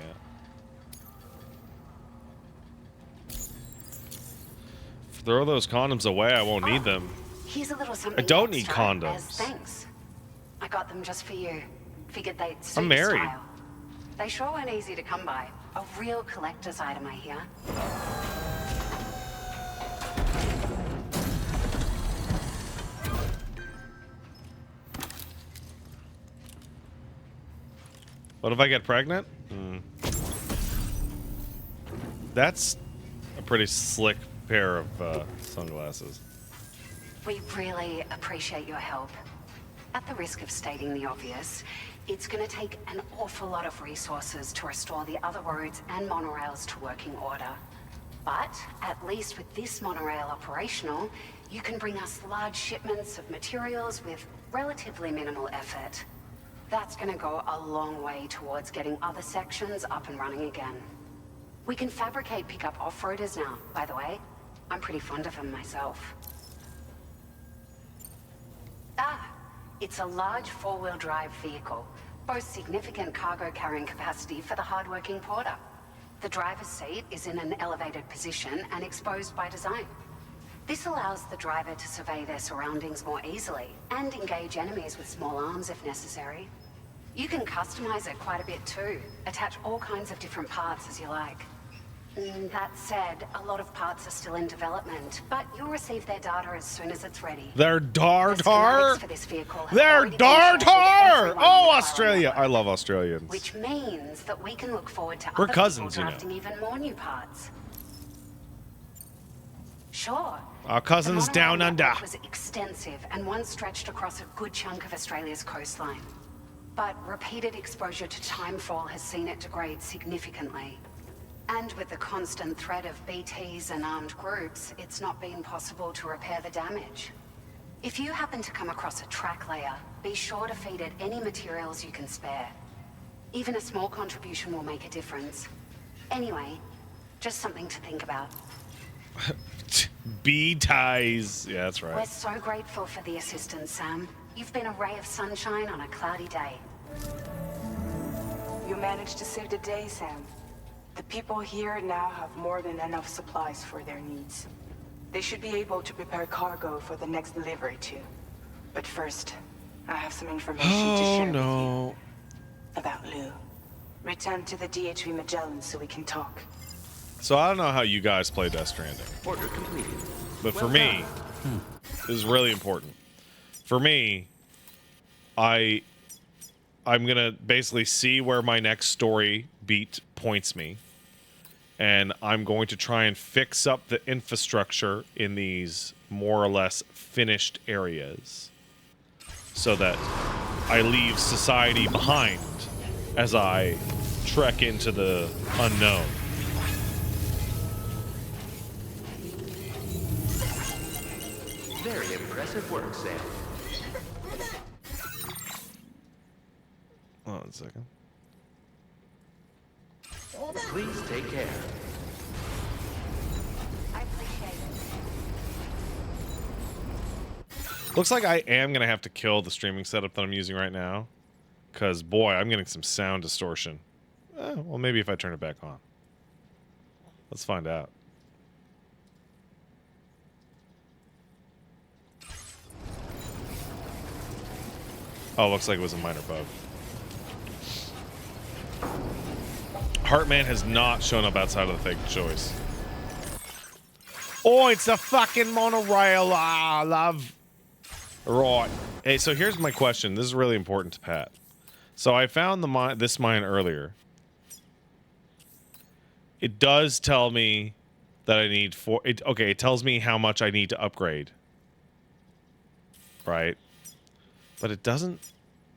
Throw those condoms away. I won't need them. Here's a little something I don't need extra condoms. as thanks. I got them just for you. Figured they'd suit I'm your married. style. They sure weren't easy to come by. A real collector's item, I hear. What if I get pregnant? That's a pretty slick pair of sunglasses. We really appreciate your help. At the risk of stating the obvious, it's going to take an awful lot of resources to restore the other roads and monorails to working order. But at least with this monorail operational, you can bring us large shipments of materials with relatively minimal effort. That's going to go a long way towards getting other sections up and running again. We can fabricate pickup off-roaders now, by the way. I'm pretty fond of them myself. It's a large four-wheel drive vehicle, boasts significant cargo carrying capacity for the hard-working porter. The driver's seat is in an elevated position and exposed by design. This allows the driver to survey their surroundings more easily and engage enemies with small arms if necessary. You can customize it quite a bit too, attach all kinds of different parts as you like. That said, a lot of parts are still in development, but you'll receive their data as soon as it's ready. They're The Dartar? schematics for this vehicle have They're already been shared with Dartar! everyone Oh, in the Australia. I love Australians. which means that we can look forward to We're other cousins, you people know. drafting even more new parts. Sure. Our cousins the down monorail under. network was extensive and once stretched across a good chunk of Australia's coastline. But repeated exposure to timefall has seen it degrade significantly. And with the constant threat of BTs and armed groups, it's not been possible to repair the damage. If you happen to come across a track layer, be sure to feed it any materials you can spare. Even a small contribution will make a difference. Anyway, just something to think about. Bee ties. Yeah, that's We're right. so grateful for the assistance, Sam. You've been a ray of sunshine on a cloudy day. You managed to save the day, Sam. The people here now have more than enough supplies for their needs. They should be able to prepare cargo for the next delivery too. But first, I have some information to share with you about Lou. Return to the DHV Magellan so we can talk. So I don't know how you guys play Death Stranding. Order completed. But for me, this is really important. For me, I'm gonna basically see where my next story beat points me, and I'm going to try and fix up the infrastructure in these more or less finished areas, so that I leave society behind as I trek into the unknown. Very impressive work, Sam. Hold on a second. Please take care. I appreciate Looks like I am going to have to kill the streaming setup that I'm using right now. Because, boy, I'm getting some sound distortion. Well, maybe if I turn it back on. Let's find out. Oh, looks like it was a minor bug. Heartman has not shown up outside of the fake choice. Oh, it's a fucking monorail. Ah, love. Right. Hey, so here's my question. This is really important to Pat. So I found this mine earlier. It does tell me that I need okay, it tells me how much I need to upgrade. Right? But it doesn't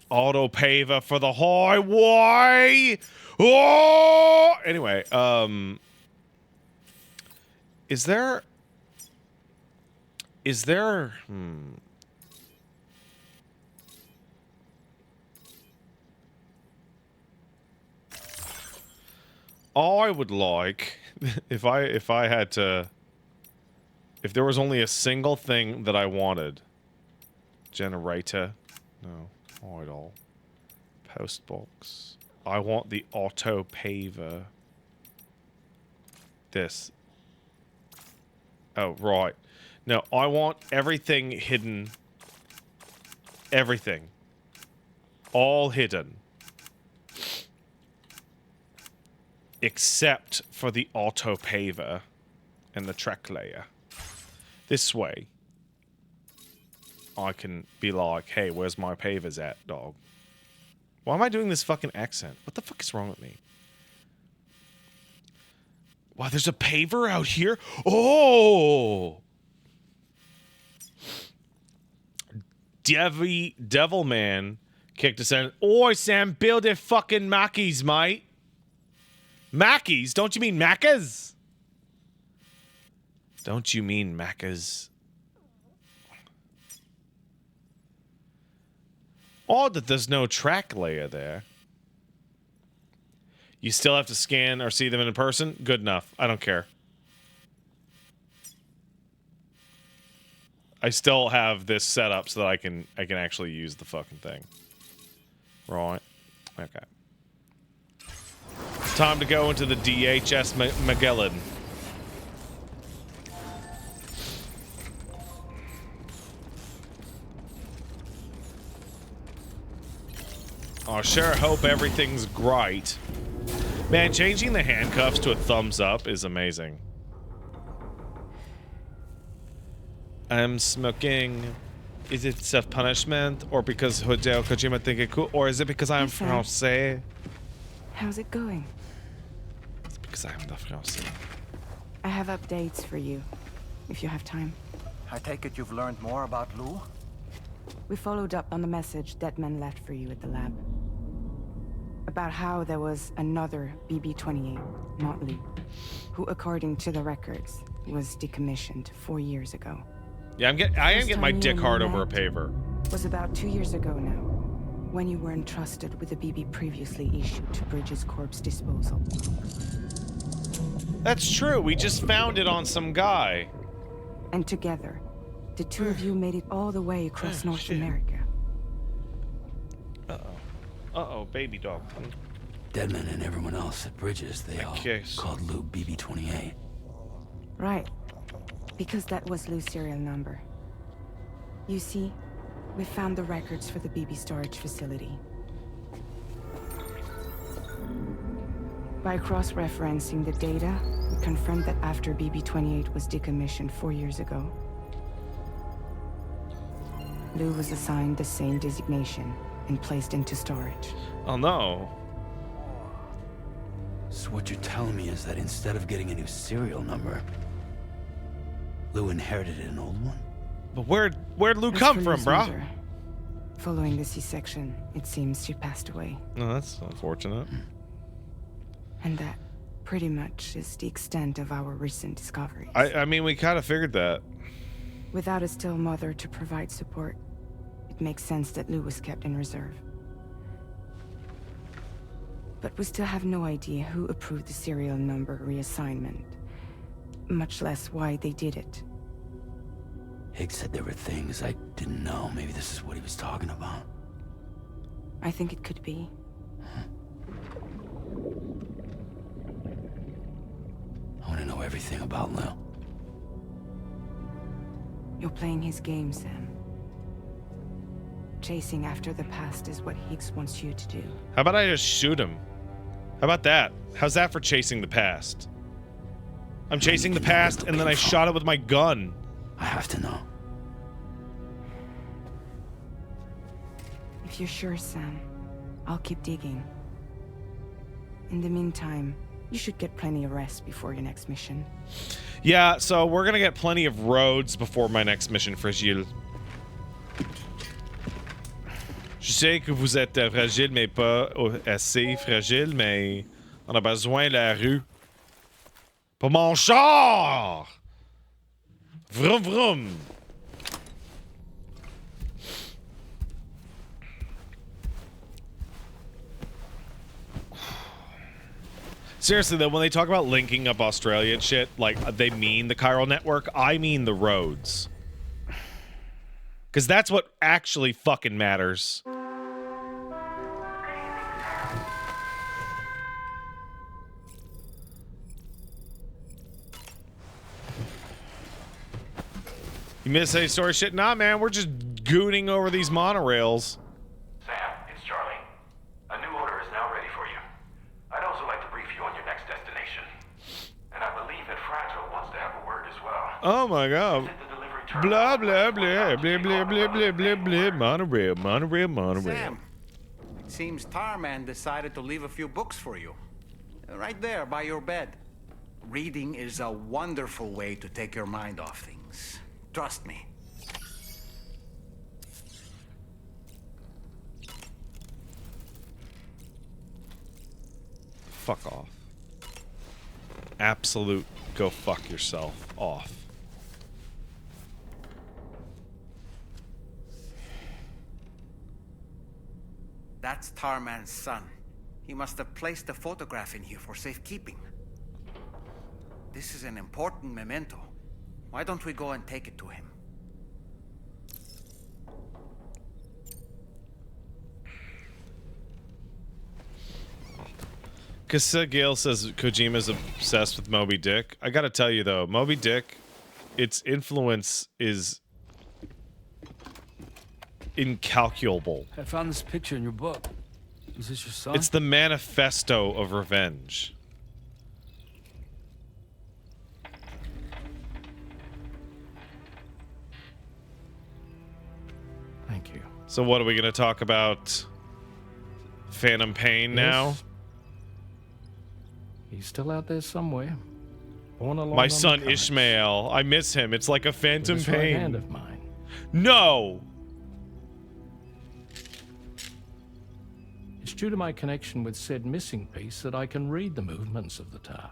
auto paver for the highway. Oh! Anyway, is there I would like if there was only a single thing that I wanted. Generator. No. Idle. Postbox. I want the auto paver. This. Oh, right. No, I want everything hidden. Everything. All hidden. Except for the auto paver and the track layer. This way, I can be like, hey, where's my pavers at, dog? Why am I doing this fucking accent? What the fuck is wrong with me? Wow, there's a paver out here? Oh! Devilman kicked us in. Oi, Sam, build it fucking Mackies, mate. Mackies? Don't you mean Maccas? Don't you mean Maccas? Odd that there's no track layer there. You still have to scan or see them in person? Good enough. I don't care. I still have this set up so that I can actually use the fucking thing. Right. Okay. Time to go into the DHS Magellan. I sure hope everything's great. Man, changing the handcuffs to a thumbs up is amazing. I'm smoking. Is it self-punishment? Or because Hideo Kojima think it cool? Or is it because I'm Francais? How's it going? It's because I'm the Francais. I have updates for you, if you have time. I take it you've learned more about Lou? We followed up on the message Deadman left for you at the lab. About how there was another BB-28, not Lou, who, according to the records, was decommissioned 4 years ago. Yeah, I am getting my dick hard over a paver. Was about 2 years ago now, when you were entrusted with a BB previously issued to Bridges Corp's disposal. That's true. We just found it on some guy. And together, the two of you made it all the way across North America. Uh-oh, baby dog. Deadman and everyone else at Bridges, they all called Lou BB-28. Right. Because that was Lou's serial number. You see, we found the records for the BB storage facility. By cross-referencing the data, we confirmed that after BB-28 was decommissioned 4 years ago, Lou was assigned the same designation and placed into storage. Oh no. So what you're telling me is that instead of getting a new serial number, Lou inherited an old one? But where'd Lou come from, brah? Following the C-section, it seems she passed away. No, that's unfortunate. And that pretty much is the extent of our recent discoveries. I mean, we kind of figured that. Without a still mother to provide support, it makes sense that Lou was kept in reserve. But we still have no idea who approved the serial number reassignment, much less why they did it. Higgs said there were things I Didn't know. Maybe this is what he was talking about. I think it could be. I want to know everything about Lil. You're playing his game, Sam. Chasing after the past is what Higgs wants you to do. How about I just shoot him? How about that? How's that for chasing the past? I'm chasing the past and then I shot it with my gun. I have to know. If you're sure, Sam, I'll keep digging. In the meantime, you should get plenty of rest before your next mission. Yeah, so we're gonna get plenty of roads before my next mission, Fragile. Je sais que vous êtes fragile, mais pas assez fragile, mais on a besoin de la rue. Pour mon char! Vroom vroom! Seriously though, when they talk about linking up Australia and shit, like they mean the chiral network, I mean the roads. Because that's what actually fucking matters. You miss any story shit? Nah, man, we're just gooning over these monorails. Sam, it's Charlie. A new order is now ready for you. I'd also like to brief you on your next destination. And I believe that Fragile wants to have a word as well. Oh my god. Blah, blah, blah, blah, blah, blah, blah, blah, blah, monorail, monorail, monorail. Sam, it seems Tarman decided to leave a few books for you. Right there, by your bed. Reading is a wonderful way to take your mind off things. Trust me. Fuck off. Absolute go fuck yourself off. That's Tarman's son. He must have placed a photograph in here for safekeeping. This is an important memento. Why don't we go and take it to him? Cassette Gale says Kojima's obsessed with Moby Dick. I gotta tell you though, Moby Dick, its influence is incalculable. I found this picture in your book. Is this your son? It's the manifesto of revenge. Thank you. So what are we gonna talk about? Phantom Pain now? Yes. He's still out there somewhere. Born along My on son the coast. Ishmael. I miss him. It's like a phantom With this right hand pain. of mine. No! It's due to my connection with said missing piece that I can read the movements of the tar.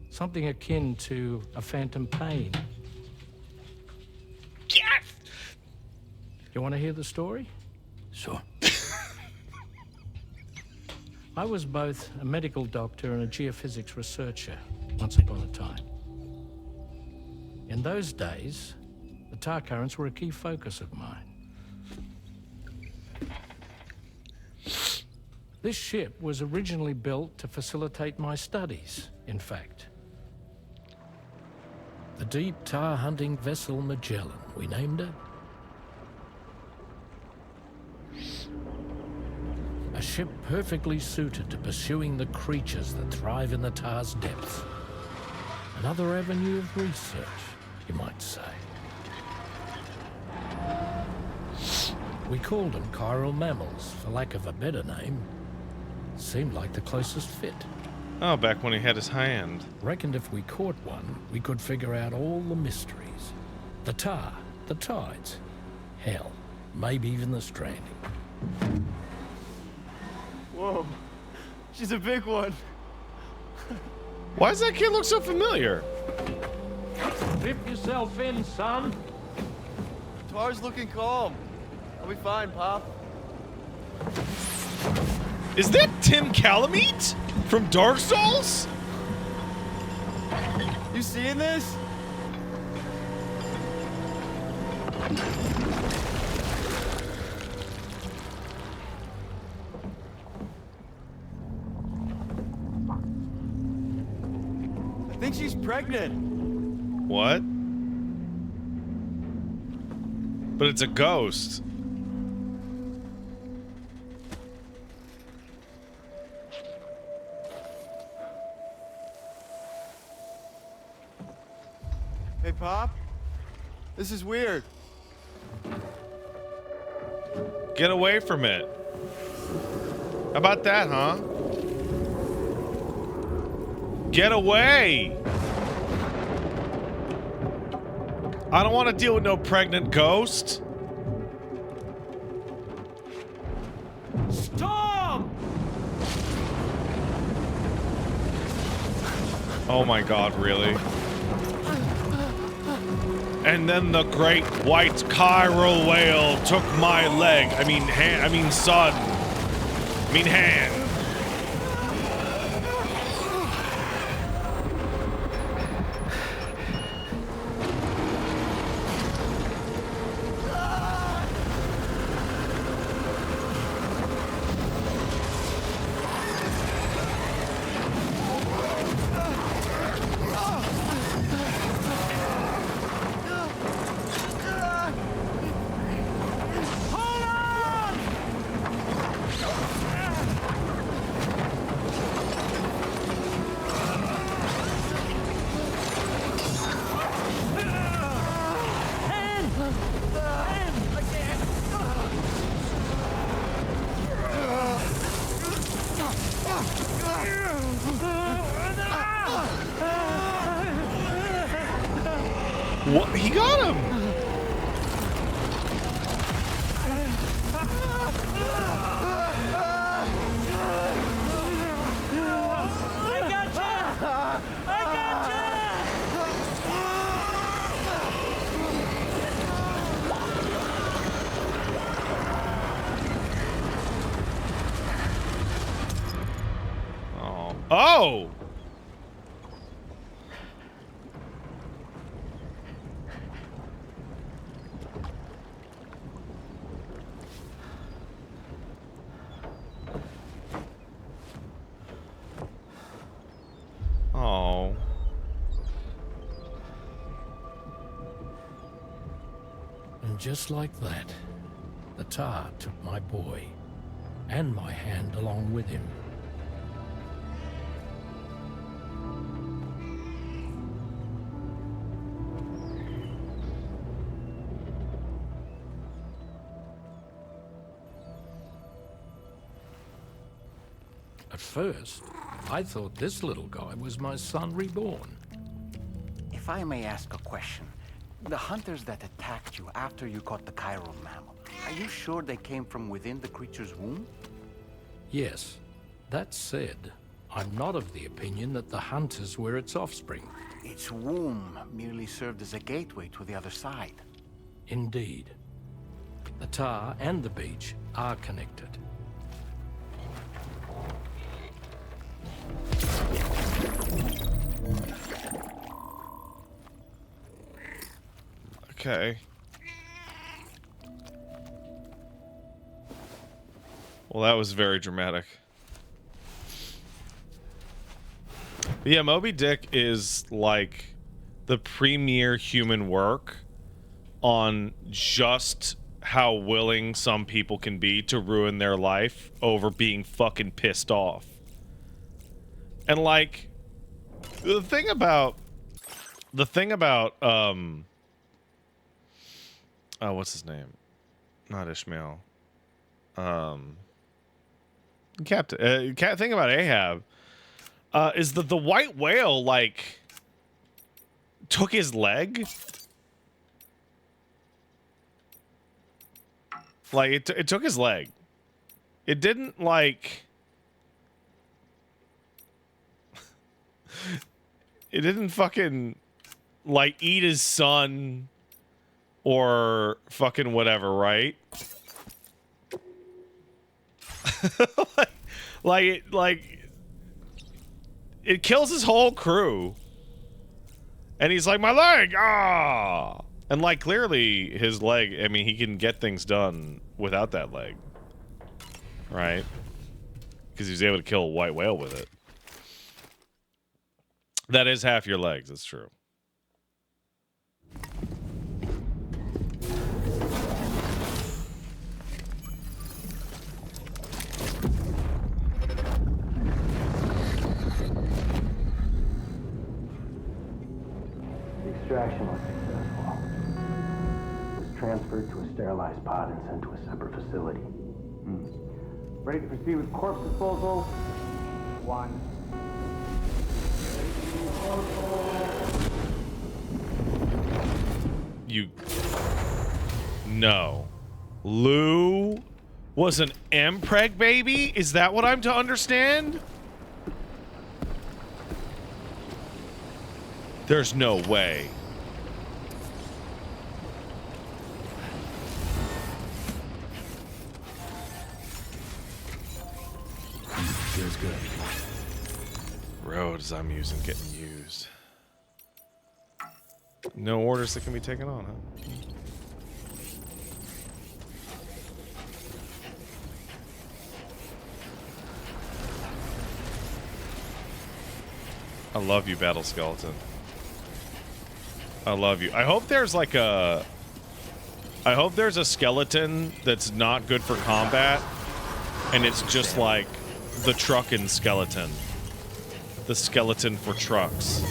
Something akin to a phantom pain. Yes! You want to hear the story? Sure. I was both a medical doctor and a geophysics researcher once upon a time. In those days, the tar currents were a key focus of mine. This ship was originally built to facilitate my studies, in fact. The deep tar hunting vessel Magellan, we named it. A ship perfectly suited to pursuing the creatures that thrive in the tar's depths. Another avenue of research, you might say. We called them chiral mammals, for lack of a better name. Seemed like the closest fit. Oh, back when he had his hand. Reckoned if we caught one, we could figure out all the mysteries. The tar, the tides, hell, maybe even the stranding. Whoa, she's a big one. Why does that kid look so familiar? Strip yourself in, son. Tar's looking calm. I'll be fine, Pop. Is that Tim Calamite from Dark Souls? You seeing this? I think she's pregnant. What? But it's a ghost. Hey, Pop. This is weird. Get away from it. How about that, huh? Get away! I don't want to deal with no pregnant ghost. Stop! Oh my god, really? And then the great white chiral whale took my leg. I mean, son. I mean, hand. What? He got him! Oh! Oh. And just like that, the tar took my boy, and my hand along with him. At first, I thought this little guy was my son reborn. If I may ask a question, the hunters that attacked you after you caught the chiral mammal, are you sure they came from within the creature's womb? Yes. That said, I'm not of the opinion that the hunters were its offspring. Its womb merely served as a gateway to the other side. Indeed. The tar and the beach are connected. Okay. Well, that was very dramatic. But yeah, Moby Dick is like the premier human work on just how willing some people can be to ruin their life over being fucking pissed off. And like the thing about oh, what's his name? Not Ishmael. Captain. Thing about Ahab is that the white whale like took his leg. Like it took his leg. It didn't like. It didn't fucking like eat his son or fucking whatever, right? like it kills his whole crew. And he's like, my leg, ah. And like clearly his leg, I mean, he can get things done without that leg. Right? Because he was able to kill a white whale with it. That is half your legs, that's true. The extraction was successful. It was transferred to a sterilized pod and sent to a separate facility. Ready to proceed with corpse disposal? 1. No. Lou was an MPreg baby? Is that what I'm to understand? There's no way. Feels good. Roads I'm using getting used. No orders that can be taken on, huh? I love you, Battle Skeleton. I love you. I hope there's like a... I hope there's a skeleton that's not good for combat, and it's just like the truckin' skeleton. The skeleton for trucks.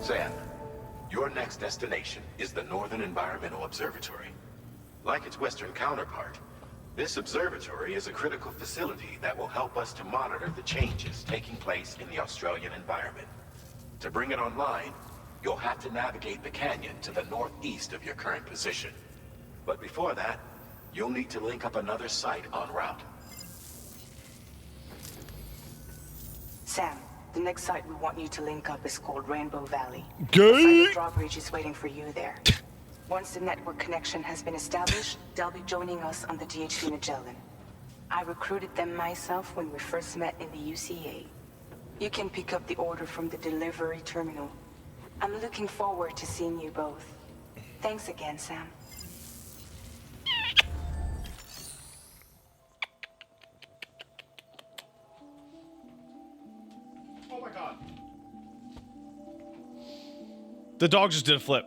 Sam, your next destination is the Northern Environmental Observatory. Like its western counterpart, this observatory is a critical facility that will help us to monitor the changes taking place in the Australian environment. To bring it online, you'll have to navigate the canyon to the northeast of your current position. But before that, you'll need to link up another site en route. Sam, the next site we want you to link up is called Rainbow Valley. Gay. The drawbridge is waiting for you there. Once the network connection has been established, they'll be joining us on the DHC Magellan. I recruited them myself when we first met in the UCA. You can pick up the order from the delivery terminal. I'm looking forward to seeing you both. Thanks again, Sam. Oh my god. The dog just did a flip.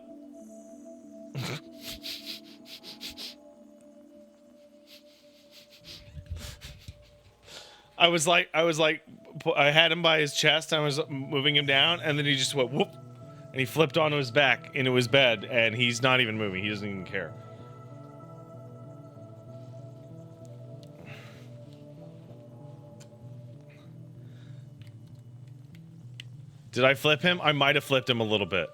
I had him by his chest, I was moving him down, and then he just went whoop, and he flipped onto his back into his bed, and he's not even moving. He doesn't even care. Did I flip him? I might have flipped him a little bit.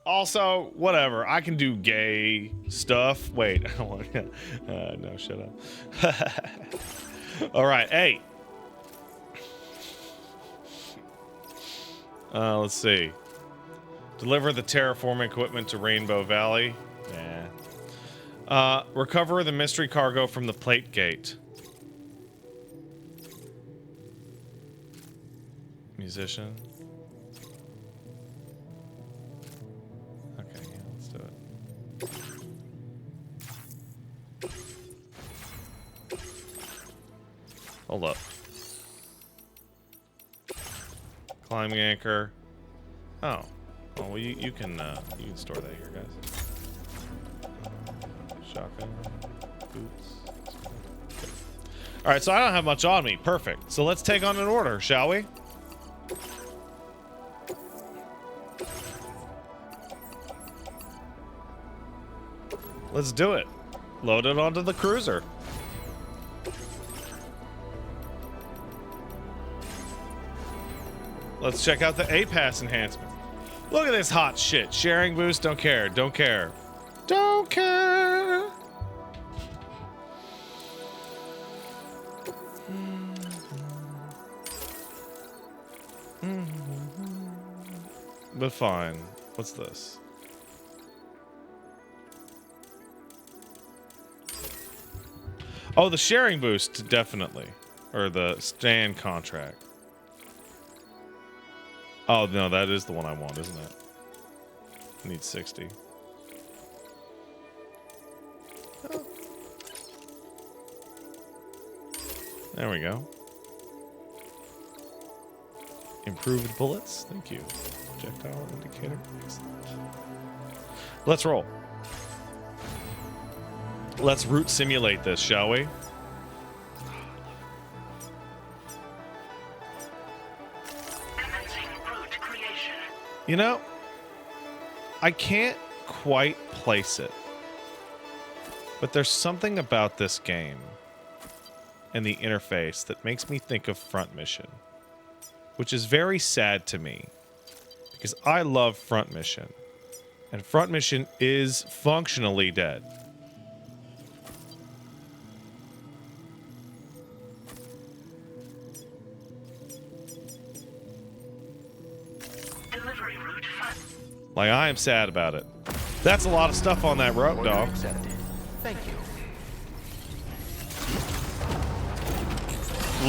Also, whatever. I can do gay stuff. Wait, I don't want to. No, shut up. All right, hey. Let's see. Deliver the terraforming equipment to Rainbow Valley. Nah. Recover the mystery cargo from the plate gate. Musician. Okay, yeah, let's do it. Hold up. Climbing anchor. Oh. Oh, well, you can store that here, guys. Shotgun. Boots. Okay. All right, so I don't have much on me. Perfect. So let's take on an order, shall we? Let's do it. Load it onto the cruiser. Let's check out the A-Pass enhancement. Look at this hot shit. Sharing boost, don't care, don't care. Don't care. But fine. What's this? Oh, the sharing boost, definitely. Or the stand contract. Oh, no, that is the one I want, isn't it? I need 60. Oh. There we go. Improved bullets. Thank you. Projectile indicator. Excellent. Let's roll. Let's route simulate this, shall we? You know, I can't quite place it, but there's something about this game and the interface that makes me think of Front Mission, which is very sad to me because I love Front Mission, and Front Mission is functionally dead. Like, I am sad about it. That's a lot of stuff on that rope, dog. Thank you.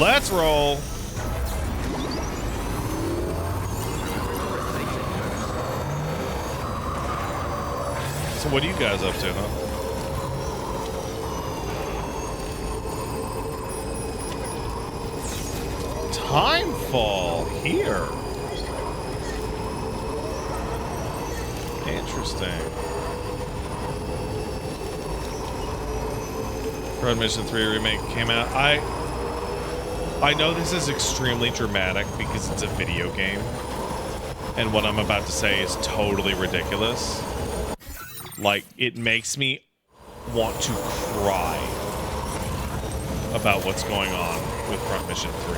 Let's roll. So what are you guys up to, huh? Timefall here. Interesting. Road Mission 3 remake came out. I know this is extremely dramatic because it's a video game, and what I'm about to say is totally ridiculous. Like, it makes me want to cry about what's going on with Front Mission 3.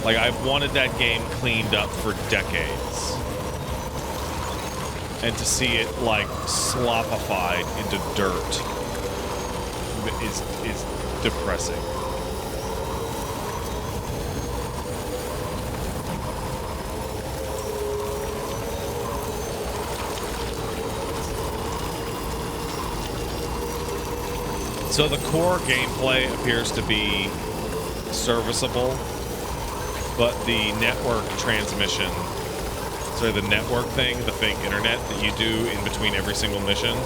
Like, I've wanted that game cleaned up for decades. And to see it, like, slopified into dirt is depressing. So the core gameplay appears to be serviceable, but the network transmission, so the network thing, the fake internet that you do in between every single mission,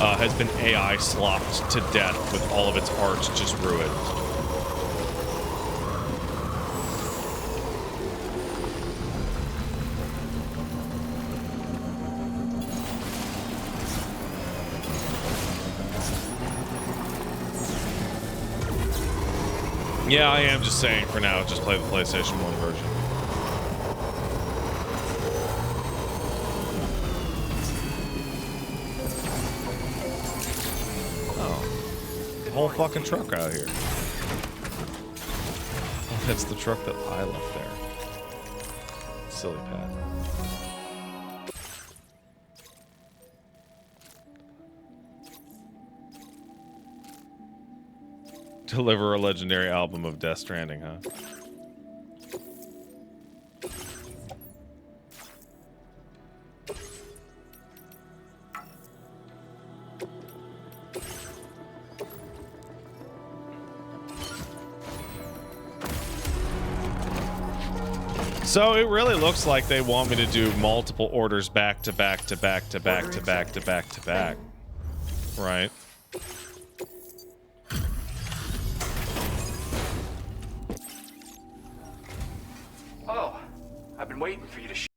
has been AI slopped to death with all of its art just ruined. Yeah, I am just saying for now, just play the PlayStation 1 version. Oh. The whole fucking truck out here. Oh, that's the truck that I left there. Silly pad. Deliver a legendary album of Death Stranding, huh? So it really looks like they want me to do multiple orders back to back to back to back to back to back to back. Right? Oh, I've been waiting for you to